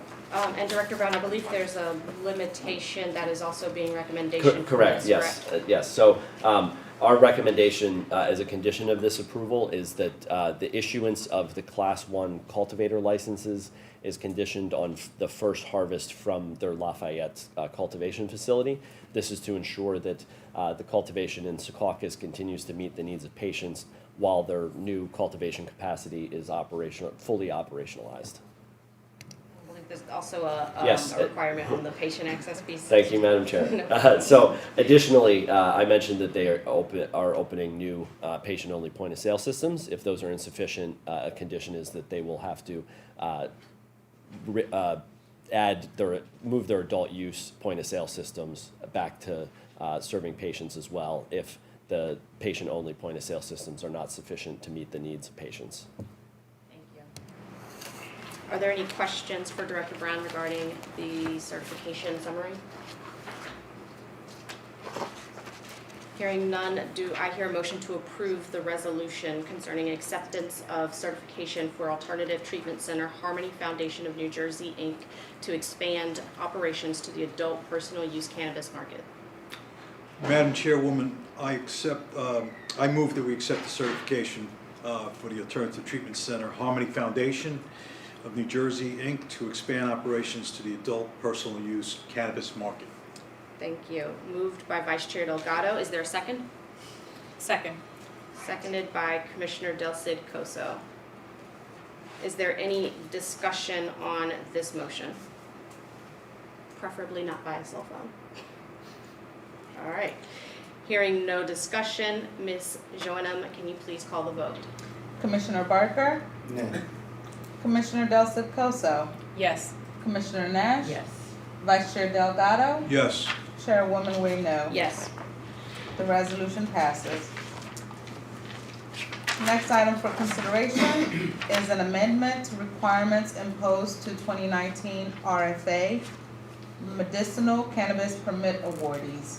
And Director Brown, I believe there's a limitation that is also being recommendation for Correct, this, yes, correct? yes. So our recommendation as a condition of this approval is that the issuance of the Class 1 cultivator licenses is conditioned on the first harvest from their Lafayette cultivation facility. This is to ensure that the cultivation in Secaucus continues to meet the needs of patients while their new cultivation capacity is fully operationalized. I believe there's also a Yes. a requirement on the patient access piece. Thank you, Madam Chair. So additionally, I mentioned that they are opening new patient-only point-of-sale systems. If those are insufficient, a condition is that they will have to move their adult use point-of-sale systems back to serving patients as well if the patient-only point-of-sale systems are not sufficient to meet the needs of patients. Thank you. Are there any questions for Director Brown regarding the certification summary? Hearing none, do I hear a motion to approve the resolution concerning acceptance of certification for Alternative Treatment Center Harmony Foundation of New Jersey, Inc. to expand operations to the adult personal use cannabis market? Madam Chairwoman, I move that we accept the certification for the Alternative Treatment Center Harmony Foundation of New Jersey, Inc. to expand operations to the adult personal use cannabis market. Thank you. Moved by Vice Chair Delgado. Is there a second? Second. Seconded by Commissioner Del Cid Coso. Is there any discussion on this motion? Preferably not by a cell phone. All right. Hearing no discussion, Ms. Joannem, can you please call the vote? Commissioner Barker, Nay. Commissioner Del Cid Coso, Yes. Commissioner Nash, Yes. Vice Chair Delgado, Yes. Chairwoman Wayno. Yes. The resolution passes. Next item for consideration is an amendment to requirements imposed to 2019 RFA medicinal cannabis permit awardees.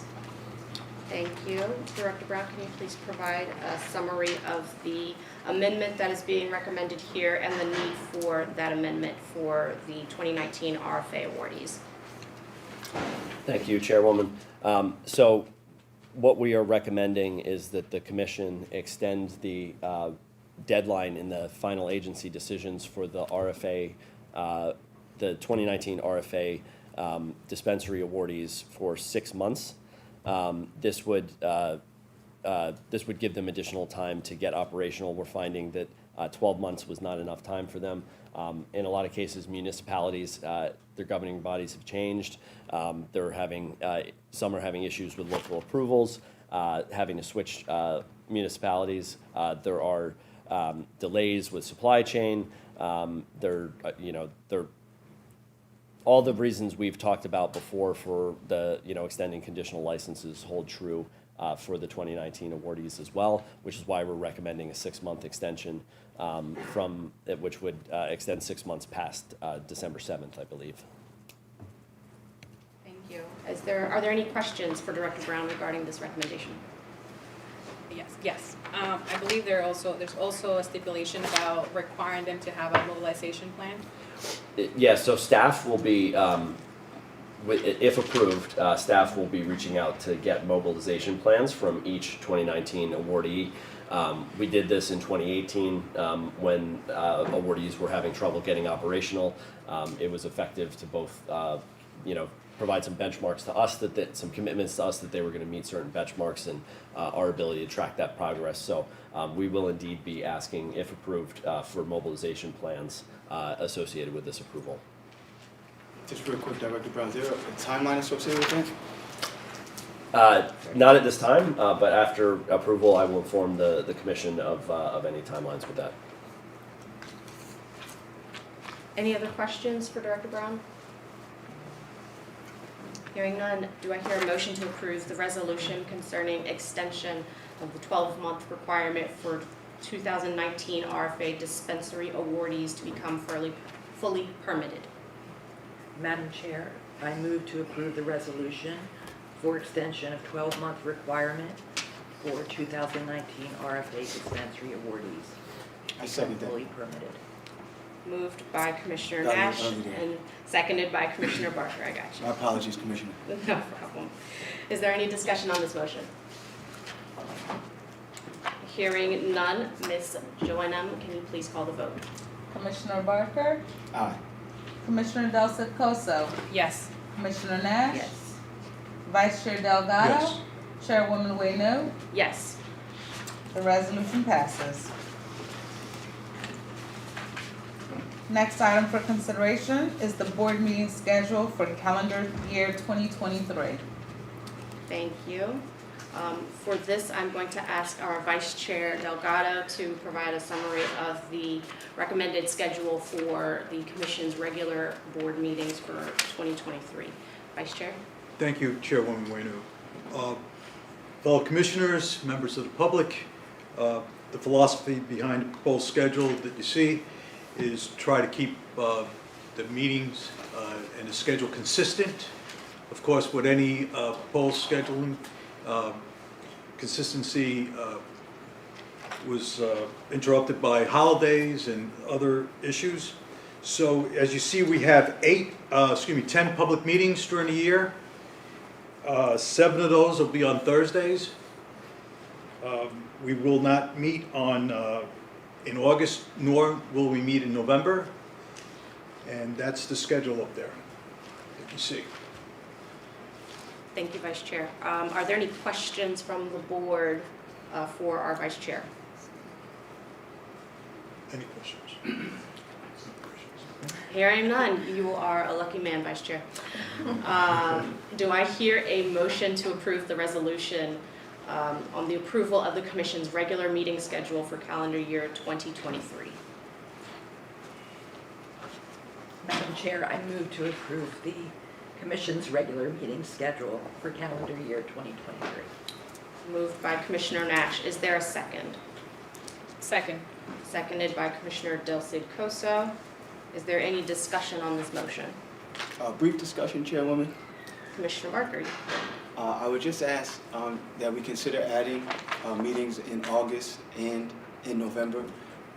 Thank you. Director Brown, can you please provide a summary of the amendment that is being recommended here and the need for that amendment for the 2019 RFA awardees? Thank you, Chairwoman. So what we are recommending is that the Commission extend the deadline in the final agency decisions for the RFA, the 2019 RFA dispensary awardees for 6 months. This would give them additional time to get operational. We're finding that 12 months was not enough time for them. In a lot of cases, municipalities, their governing bodies have changed. They're having, some are having issues with local approvals, having to switch municipalities. There are delays with supply chain. All the reasons we've talked about before for the, extending conditional licenses hold true for the 2019 awardees as well, which is why we're recommending a 6-month extension which would extend 6 months past December 7th, I believe. Thank you. Are there any questions for Director Brown regarding this recommendation? Yes. I believe there's also a stipulation about requiring them to have a mobilization plan. Yes, so staff will be If approved, staff will be reaching out to get mobilization plans from each 2019 awardee. We did this in 2018 when awardees were having trouble getting operational. It was effective to both, provide some benchmarks to us, some commitments to us that they were going to meet certain benchmarks, and our ability to track that progress. So we will indeed be asking, if approved, for mobilization plans associated with this approval. Just real quick, Director Brown, is there a timeline associated with that? Not at this time, but after approval, I will inform the commission of any timelines with that. Any other questions for Director Brown? Hearing none, do I hear a motion to approve the resolution concerning extension of the 12-month requirement for 2019 RFA dispensary awardees to become fully permitted? Madam Chair, I move to approve the resolution for extension of 12-month requirement for 2019 RFA dispensary awardees. I second that. Fully permitted. Moved by Commissioner Got it, Nash early there. and seconded by Commissioner Barker. I got you. My apologies, Commissioner. No problem. Is there any discussion on this motion? Hearing none, Ms. Joannem, can you please call the vote? Commissioner Barker, Aye. Commissioner Del Coso, Yes. Commissioner Nash, Yes. Vice Chair Delgado, Yes. Chairwoman Wenu. Yes. The resolution passes. Next item for consideration is the board meeting schedule for calendar year 2023. Thank you. For this, I'm going to ask our Vice Chair Delgado to provide a summary of the recommended schedule for the Commission's regular board meetings for 2023. Vice Chair? Thank you, Chairwoman Wenu. Fellow commissioners, members of the public, the philosophy behind the proposed schedule that you see is try to keep the meetings and the schedule consistent. Of course, with any proposed scheduling, consistency was interrupted by holidays and other issues. So as you see, we have 10 public meetings during the year. 7 of those will be on Thursdays. We will not meet in August, nor will we meet in November. And that's the schedule up there that you see. Thank you, Vice Chair. Are there any questions from the board for our Vice Chair? Any questions? Hearing none, you are a lucky man, Vice Chair. Do I hear a motion to approve the resolution on the approval of the Commission's regular meeting schedule for calendar year 2023? Madam Chair, I move to approve the Commission's regular meeting schedule for calendar year 2023. Moved by Commissioner Nash. Is there a second? Second. Seconded by Commissioner Del Coso. Is there any discussion on this motion? Brief discussion, Chairwoman. Commissioner Barker? I would just ask that we consider adding meetings in August and in November.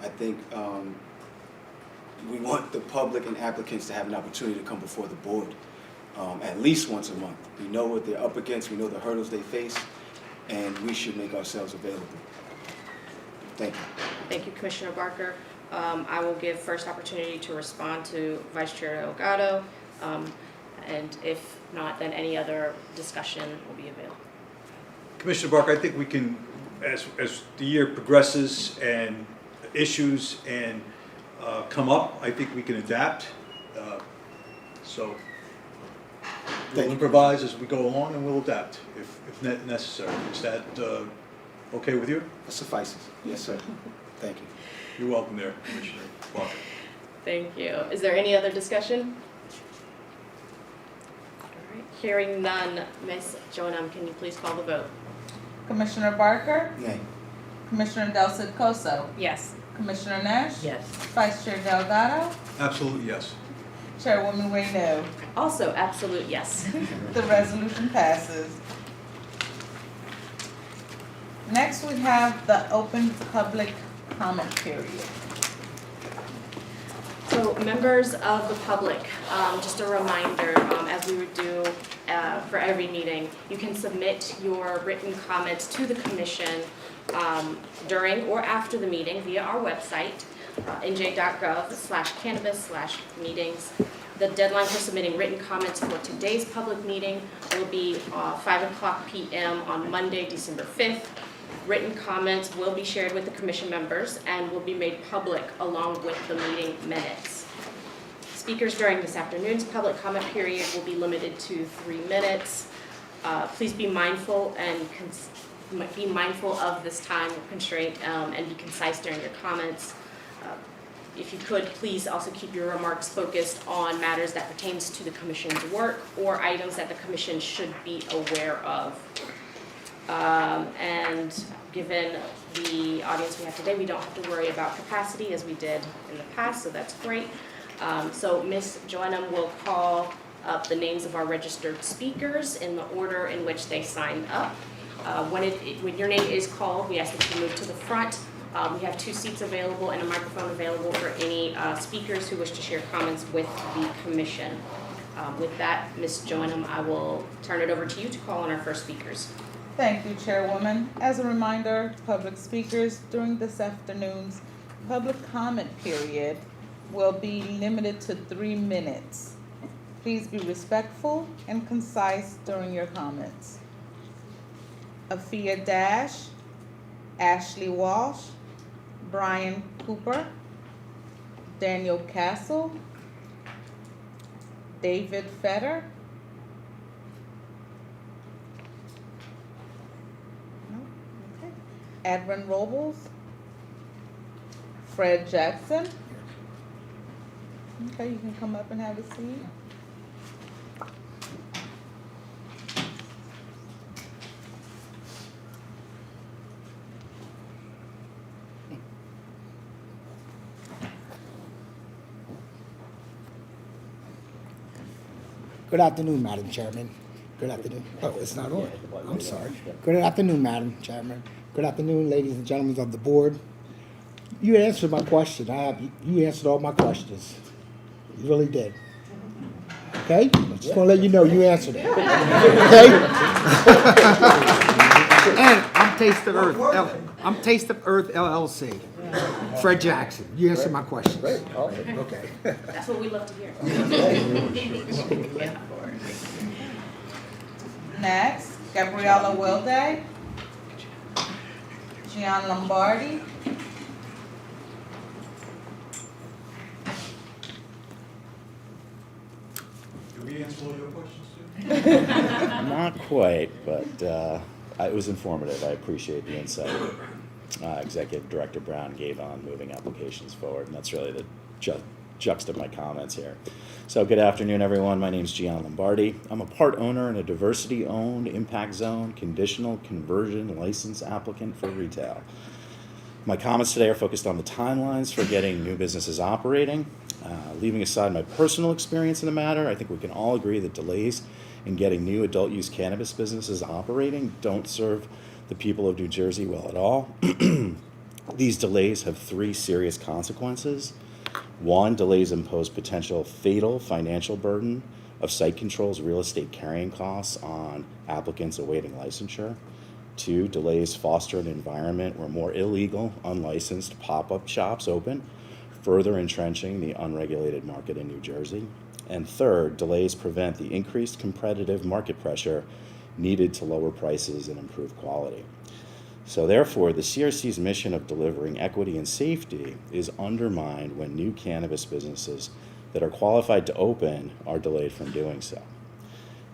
I think we want the public and applicants to have an opportunity to come before the board at least once a month. We know what they're up against, we know the hurdles they face, and we should make ourselves available. Thank you. Thank you, Commissioner Barker. I will give first opportunity to respond to Vice Chair Delgado, and if not, then any other discussion will be available. Commissioner Barker, I think we can, as the year progresses and issues and come up, I think we can adapt. So we'll Thank you. improvise as we go along, and we'll adapt if necessary. Is that okay with you? That suffices. Yes, sir. Thank you. You're welcome there, Commissioner Barker. Thank you. Is there any other discussion? All right. Hearing none, Ms. Joannem, can you please call the vote? Commissioner Barker, Nay. Commissioner Del Coso, Yes. Commissioner Nash, Yes. Vice Chair Delgado, Absolutely, yes. Chairwoman Wenu. Also, absolute yes. The resolution passes. Next, we have the open public comment period. So members of the public, just a reminder, as we would do for every meeting, you can submit your written comments to the commission during or after the meeting via our website, nj.gov/cannabis/meetings. The deadline for submitting written comments for today's public meeting will be 5:00 p.m. on Monday, December 5th. Written comments will be shared with the commission members and will be made public along with the meeting minutes. Speakers during this afternoon's public comment period will be limited to 3 minutes. Please be mindful of this time constraint and be concise during your comments. If you could, please also keep your remarks focused on matters that pertains to the commission's work or items that the commission should be aware of. And given the audience we have today, we don't have to worry about capacity as we did in the past, so that's great. So Ms. Joanna will call up the names of our registered speakers in the order in which they signed up. When your name is called, we ask that you move to the front. We have 2 seats available and a microphone available for any speakers who wish to share comments with the commission. With that, Ms. Joanna, I will turn it over to you to call on our first speakers. Thank you, Chairwoman. As a reminder, public speakers during this afternoon's public comment period will be limited to 3 minutes. Please be respectful and concise during your comments. Afia Dash, Ashley Walsh, Brian Cooper, Daniel Castle, David Fetter, Edwin Robles, Fred Jackson. Okay, you can come up and have a seat. Good afternoon, Madam Chairman. Good afternoon. Oh, it's not on. I'm sorry. Good afternoon, Madam Chairman. Good afternoon, ladies and gentlemen of the board. You answered my question. You answered all my questions. You really did. Okay? I just want to let you know you answered it. Okay? And I'm Taste of Earth. I'm Taste of Earth LLC. Fred Jackson. You answered my questions. Great. Okay. That's what we love to hear. Next, Gabriella Wilday, Gian Lombardi, Do we answer all your questions too? Not quite, but it was informative. I appreciate the insight Executive Director Brown gave on moving applications forward, and that's really the juxt of my comments here. So good afternoon, everyone. My name is Gian Lombardi. I'm a part owner in a diversity-owned impact zone conditional conversion license applicant for retail. My comments today are focused on the timelines for getting new businesses operating. Leaving aside my personal experience in the matter, I think we can all agree that delays in getting new adult-use cannabis businesses operating don't serve the people of New Jersey well at all. These delays have 3 serious consequences. 1, delays impose potential fatal financial burden of site control's real estate carrying costs on applicants awaiting licensure. 2, delays foster an environment where more illegal, unlicensed pop-up shops open, further entrenching the unregulated market in New Jersey. And 3rd, delays prevent the increased competitive market pressure needed to lower prices and improve quality. So therefore, the CRC's mission of delivering equity and safety is undermined when new cannabis businesses that are qualified to open are delayed from doing so.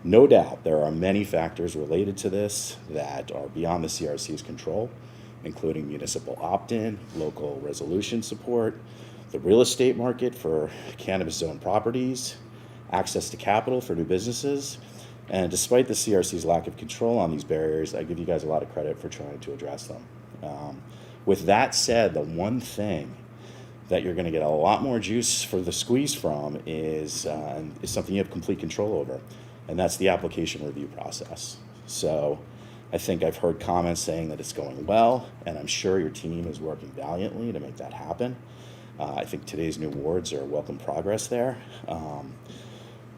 No doubt there are many factors related to this that are beyond the CRC's control, including municipal opt-in, local resolution support, the real estate market for cannabis zone properties, access to capital for new businesses. And despite the CRC's lack of control on these barriers, I give you guys a lot of credit for trying to address them. With that said, the one thing that you're going to get a lot more juice for the squeeze from is something you have complete control over, and that's the application review process. So I think I've heard comments saying that it's going well, and I'm sure your team is working valiantly to make that happen. I think today's new awards are welcome progress there.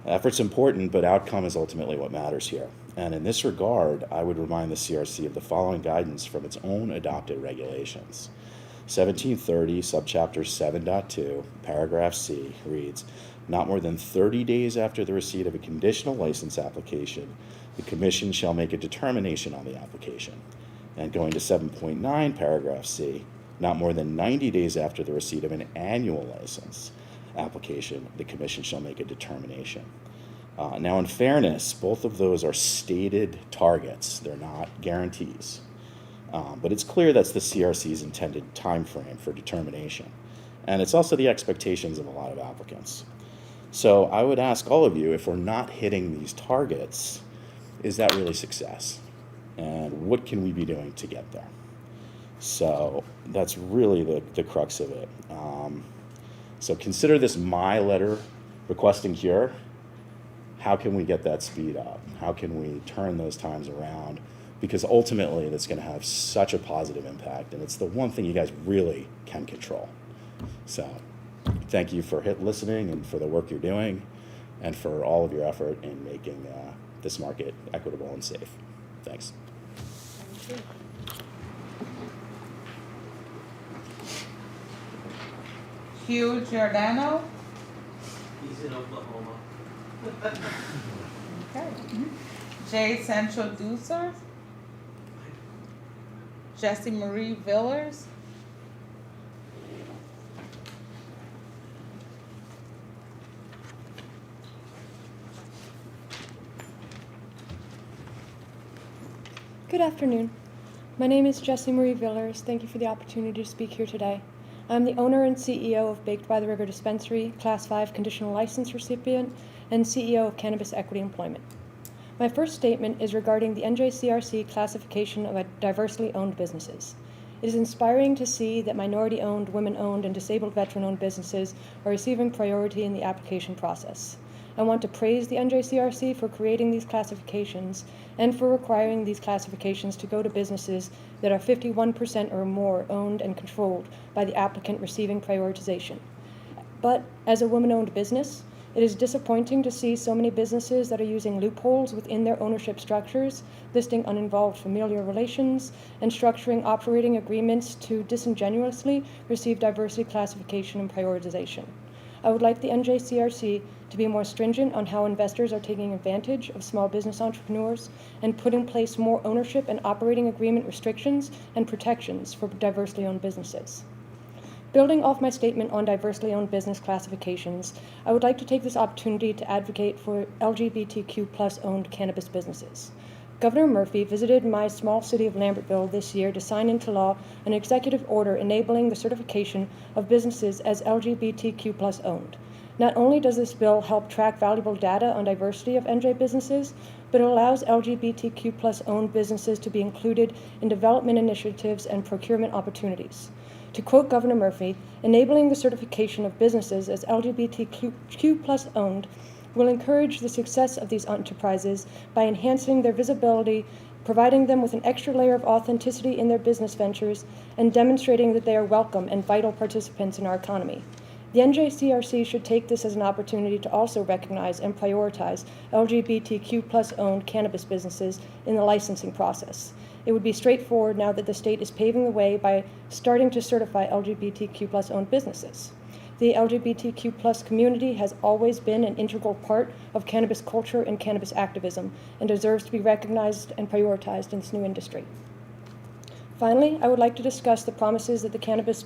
Effort's important, but outcome is ultimately what matters here. And in this regard, I would remind the CRC of the following guidance from its own adopted regulations. 1730, subchapter 7.2, paragraph C reads, not more than 30 days after the receipt of a conditional license application, the Commission shall make a determination on the application. And going to 7.9, paragraph C, not more than 90 days after the receipt of an annual license application, the Commission shall make a determination. Now, in fairness, both of those are stated targets. They're not guarantees. But it's clear that's the CRC's intended time frame for determination. And it's also the expectations of a lot of applicants. So I would ask all of you, if we're not hitting these targets, is that really success? And what can we be doing to get there? So that's really the crux of it. So consider this my letter requesting cure. How can we get that speed up? How can we turn those times around? Because ultimately that's going to have such a positive impact, and it's the one thing you guys really can control. So thank you for listening and for the work you're doing and for all of your effort in making this market equitable and safe. Thanks. Thank you. Hugh Giordano. He's in Oklahoma. Okay. Jay Sancho Ducer. Jessie Marie Villers. Good afternoon. My name is Jessie Marie Villers. Thank you for the opportunity to speak here today. I'm the owner and CEO of Baked by the River Dispensary, Class 5 conditional license recipient, and CEO of Cannabis Equity Employment. My first statement is regarding the NJCRC classification of diversely owned businesses. It is inspiring to see that minority-owned, women-owned, and disabled veteran-owned businesses are receiving priority in the application process. I want to praise the NJCRC for creating these classifications and for requiring these classifications to go to businesses that are 51% or more owned and controlled by the applicant receiving prioritization. But as a woman-owned business, it is disappointing to see so many businesses that are using loopholes within their ownership structures, listing uninvolved familial relations, and structuring operating agreements to disingenuously receive diversity classification and prioritization. I would like the NJCRC to be more stringent on how investors are taking advantage of small business entrepreneurs and put in place more ownership and operating agreement restrictions and protections for diversely owned businesses. Building off my statement on diversely owned business classifications, I would like to take this opportunity to advocate for LGBTQ+ owned cannabis businesses. Governor Murphy visited my small city of Lambertville this year to sign into law an executive order enabling the certification of businesses as LGBTQ+ owned. Not only does this bill help track valuable data on diversity of NJ businesses, but it allows LGBTQ+ owned businesses to be included in development initiatives and procurement opportunities. To quote Governor Murphy, enabling the certification of businesses as LGBTQ+ owned will encourage the success of these enterprises by enhancing their visibility, providing them with an extra layer of authenticity in their business ventures, and demonstrating that they are welcome and vital participants in our economy. The NJCRC should take this as an opportunity to also recognize and prioritize LGBTQ+ owned cannabis businesses in the licensing process. It would be straightforward now that the state is paving the way by starting to certify LGBTQ+ owned businesses. The LGBTQ+ community has always been an integral part of cannabis culture and cannabis activism and deserves to be recognized and prioritized in this new industry. Finally, I would like to discuss the promises that the cannabis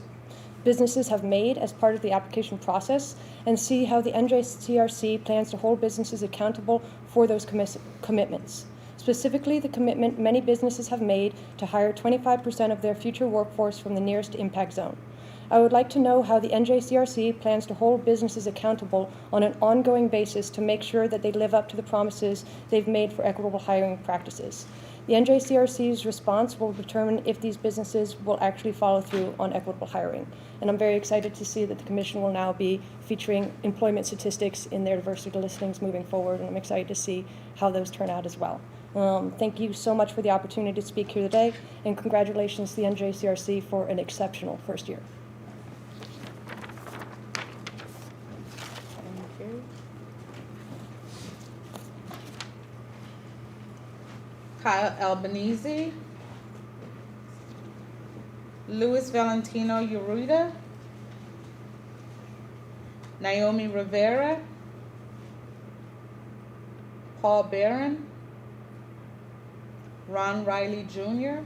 businesses have made as part of the application process and see how the NJCRC plans to hold businesses accountable for those commitments. Specifically, the commitment many businesses have made to hire 25% of their future workforce from the nearest impact zone. I would like to know how the NJCRC plans to hold businesses accountable on an ongoing basis to make sure that they live up to the promises they've made for equitable hiring practices. The NJCRC's response will determine if these businesses will actually follow through on equitable hiring. And I'm very excited to see that the Commission will now be featuring employment statistics in their diversity listings moving forward, and I'm excited to see how those turn out as well. Thank you so much for the opportunity to speak here today, and congratulations to the NJCRC for an exceptional first year. Kyle Albanese, Luis Valentino Urita, Naomi Rivera, Paul Barron, Ron Riley Jr.,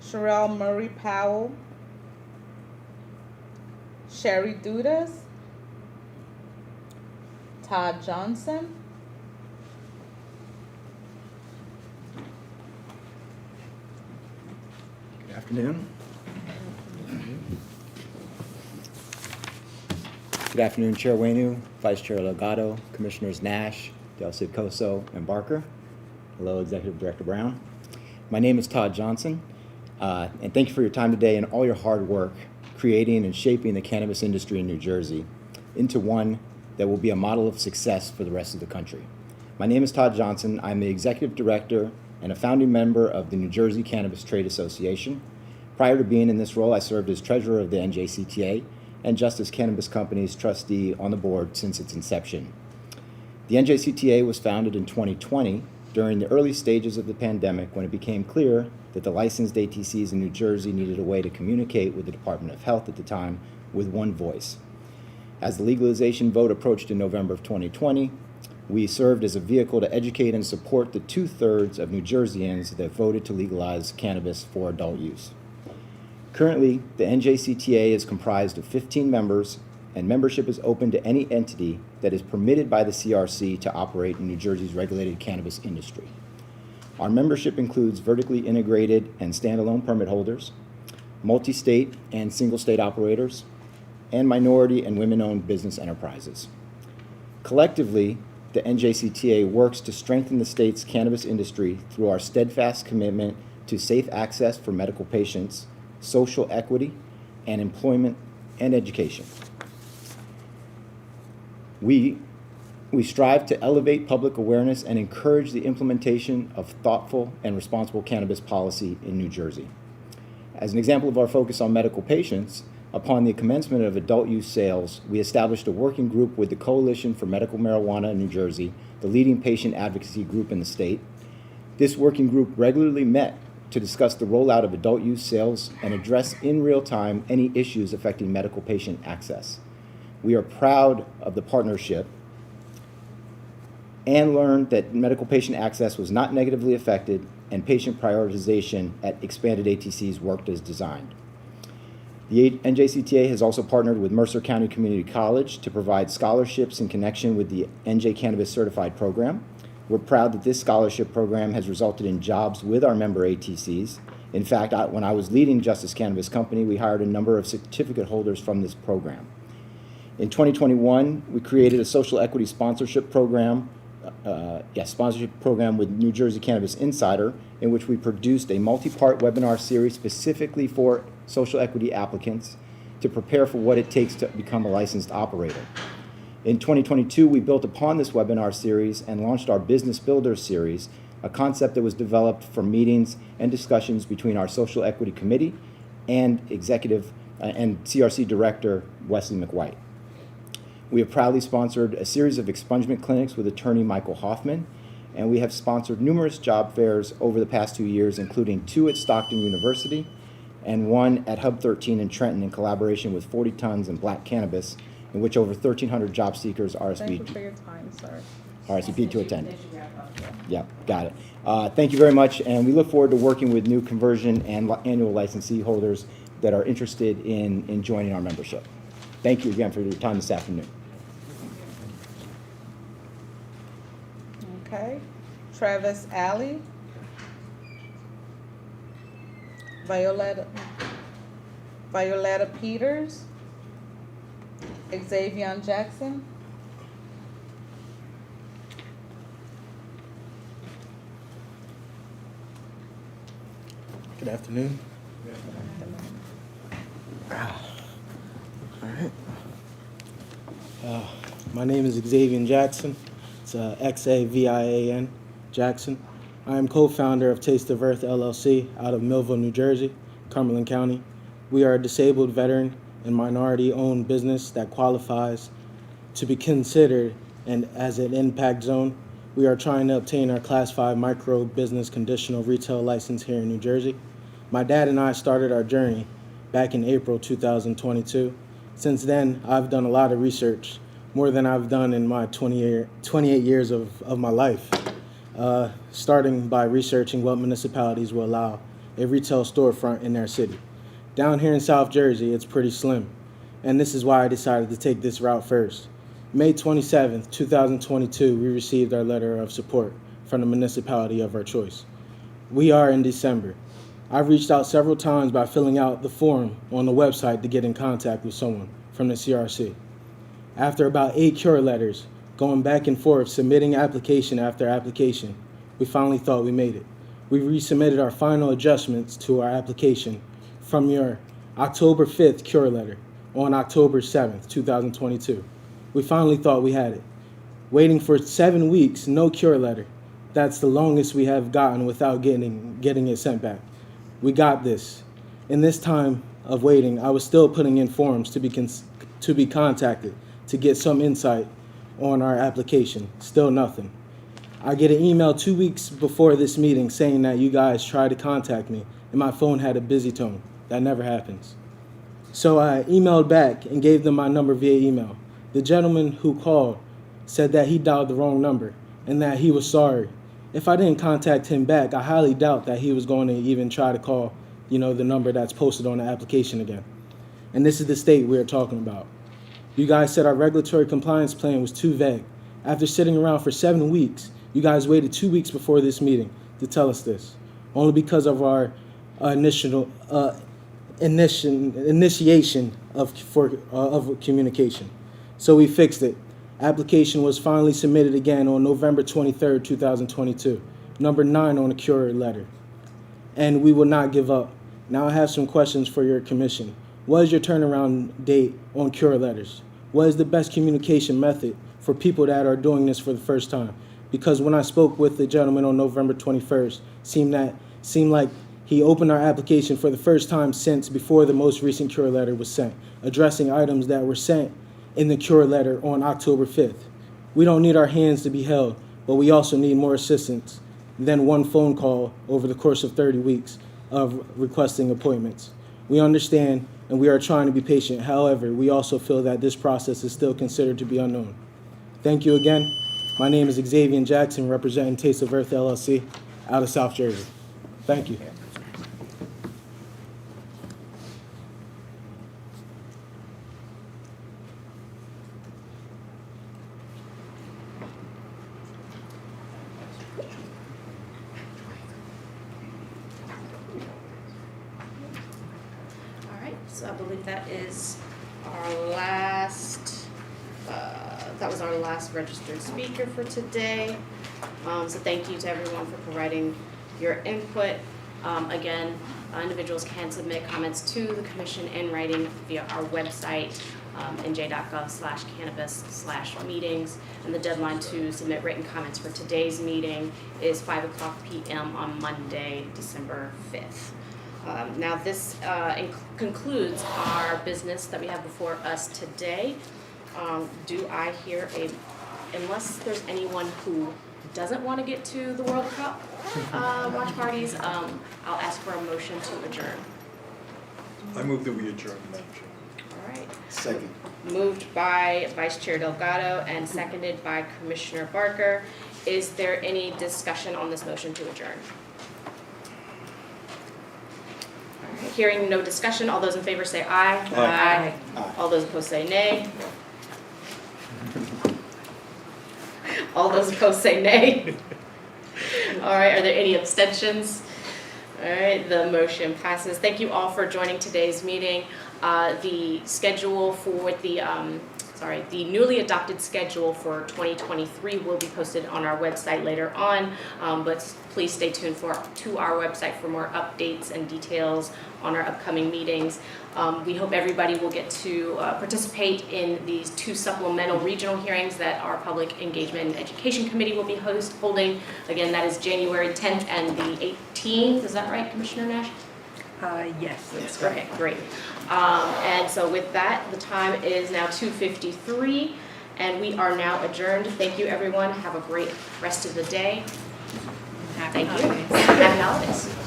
Sherelle Murray Powell, Sherry Dudas, Todd Johnson, Good afternoon. Good afternoon, Chair Wainu, Vice Chair Delgado, Commissioners Nash, Del Cid Coso, and Barker. Hello, Executive Director Brown. My name is Todd Johnson, and thank you for your time today and all your hard work creating and shaping the cannabis industry in New Jersey into one that will be a model of success for the rest of the country. My name is Todd Johnson. I'm the Executive Director and a founding member of the New Jersey Cannabis Trade Association. Prior to being in this role, I served as treasurer of the NJCTA and Justice Cannabis Company's trustee on the board since its inception. The NJCTA was founded in 2020 during the early stages of the pandemic when it became clear that the licensed ATCs in New Jersey needed a way to communicate with the Department of Health at the time with one voice. As the legalization vote approached in November of 2020, we served as a vehicle to educate and support the 2/3 of New Jerseyans that voted to legalize cannabis for adult use. Currently, the NJCTA is comprised of 15 members, and membership is open to any entity that is permitted by the CRC to operate in New Jersey's regulated cannabis industry. Our membership includes vertically integrated and standalone permit holders, multi-state and single-state operators, and minority and women-owned business enterprises. Collectively, the NJCTA works to strengthen the state's cannabis industry through our steadfast commitment to safe access for medical patients, social equity, and employment and education. We strive to elevate public awareness and encourage the implementation of thoughtful and responsible cannabis policy in New Jersey. As an example of our focus on medical patients, upon the commencement of adult use sales, we established a working group with the Coalition for Medical Marijuana in New Jersey, the leading patient advocacy group in the state. This working group regularly met to discuss the rollout of adult use sales and address in real time any issues affecting medical patient access. We are proud of the partnership and learned that medical patient access was not negatively affected and patient prioritization at expanded ATCs worked as designed. The NJCTA has also partnered with Mercer County Community College to provide scholarships in connection with the NJ Cannabis Certified Program. We're proud that this scholarship program has resulted in jobs with our member ATCs. In fact, when I was leading Justice Cannabis Company, we hired a number of certificate holders from this program. In 2021, we created a social equity sponsorship program with New Jersey Cannabis Insider, in which we produced a multi-part webinar series specifically for social equity applicants to prepare for what it takes to become a licensed operator. In 2022, we built upon this webinar series and launched our Business Builders series, a concept that was developed from meetings and discussions between our Social Equity Committee and Executive and CRC Director Wesley McWhite. We have proudly sponsored a series of expungement clinics with attorney Michael Hoffman, and we have sponsored numerous job fairs over the past 2 years, including 2 at Stockton University and 1 at Hub 13 in Trenton in collaboration with 40 Tons and Black Cannabis, in which over 1,300 job seekers thank you for RSVP'd your time, sir. to attend. Yeah, got it. Thank you very much, and we look forward to working with new conversion and annual licensee holders that are interested in joining our membership. Thank you again for your time this afternoon. Okay, Travis Alley, Violetta Peters, Xavier Jackson, Good afternoon. All right. My name is Xavier Jackson. It's Xavian Jackson. I am co-founder of Taste of Earth LLC out of Millville, New Jersey, Cumberland County. We are a disabled veteran and minority-owned business that qualifies to be considered as an impact zone. We are trying to obtain our Class 5 micro business conditional retail license here in New Jersey. My dad and I started our journey back in April 2022. Since then, I've done a lot of research, more than I've done in my 28 years of my life, starting by researching what municipalities will allow a retail storefront in their city. Down here in South Jersey, it's pretty slim, and this is why I decided to take this route first. May 27th, 2022, we received our letter of support from the municipality of our choice. We are in December. I've reached out several times by filling out the form on the website to get in contact with someone from the CRC. After about 8 cure letters, going back and forth, submitting application after application, we finally thought we made it. We resubmitted our final adjustments to our application from your October 5th cure letter on October 7th, 2022. We finally thought we had it. Waiting for 7 weeks, no cure letter. That's the longest we have gotten without getting it sent back. We got this. In this time of waiting, I was still putting in forms to be contacted to get some insight on our application. Still nothing. I get an email 2 weeks before this meeting saying that you guys tried to contact me and my phone had a busy tone. That never happens. So I emailed back and gave them my number via email. The gentleman who called said that he dialed the wrong number and that he was sorry. If I didn't contact him back, I highly doubt that he was going to even try to call, the number that's posted on the application again. And this is the state we're talking about. You guys said our regulatory compliance plan was too vague. After sitting around for 7 weeks, you guys waited 2 weeks before this meeting to tell us this, only because of our initiation of communication. So we fixed it. Application was finally submitted again on November 23rd, 2022, number 9 on the cure letter. And we will not give up. Now I have some questions for your commission. What is your turnaround date on cure letters? What is the best communication method for people that are doing this for the first time? Because when I spoke with the gentleman on November 21st, seemed like he opened our application for the first time since before the most recent cure letter was sent, addressing items that were sent in the cure letter on October 5th. We don't need our hands to be held, but we also need more assistance than one phone call over the course of 30 weeks of requesting appointments. We understand and we are trying to be patient. However, we also feel that this process is still considered to be unknown. Thank you again. My name is Xavier Jackson, representing Taste of Earth LLC out of South Jersey. Thank you. So I believe that is our last, that was our last registered speaker for today. So thank you to everyone for providing your input. Again, individuals can submit comments to the commission in writing via our website, nj.gov/cannabis/meetings. And the deadline to submit written comments for today's meeting is 5:00 p.m. on Monday, December 5th. Now this concludes our business that we have before us today. Do I hear unless there's anyone who doesn't want to get to the World Cup watch parties, I'll ask for a motion to adjourn. I move that we adjourn, Madam Chair. All right. Second. Moved by Vice Chair Delgado and seconded by Commissioner Barker. Is there any discussion on this motion to adjourn? Hearing no discussion, all those in favor say aye. Aye. Aye. All those opposed say nay. All those opposed say nay. All right, are there any abstentions? All right, the motion passes. Thank you all for joining today's meeting. The schedule for the newly adopted schedule for 2023 will be posted on our website later on, but please stay tuned to our website for more updates and details on our upcoming meetings. We hope everybody will get to participate in these 2 supplemental regional hearings that our Public Engagement and Education Committee will be holding. Again, that is January 10th and the 18th. Is that right, Commissioner Nash? Yes, that's Okay, great. And so with that, the time is now 2:53, And we are now adjourned. Thank you, everyone. Have a great rest of the day. Happy Thank you. holidays. Happy holidays.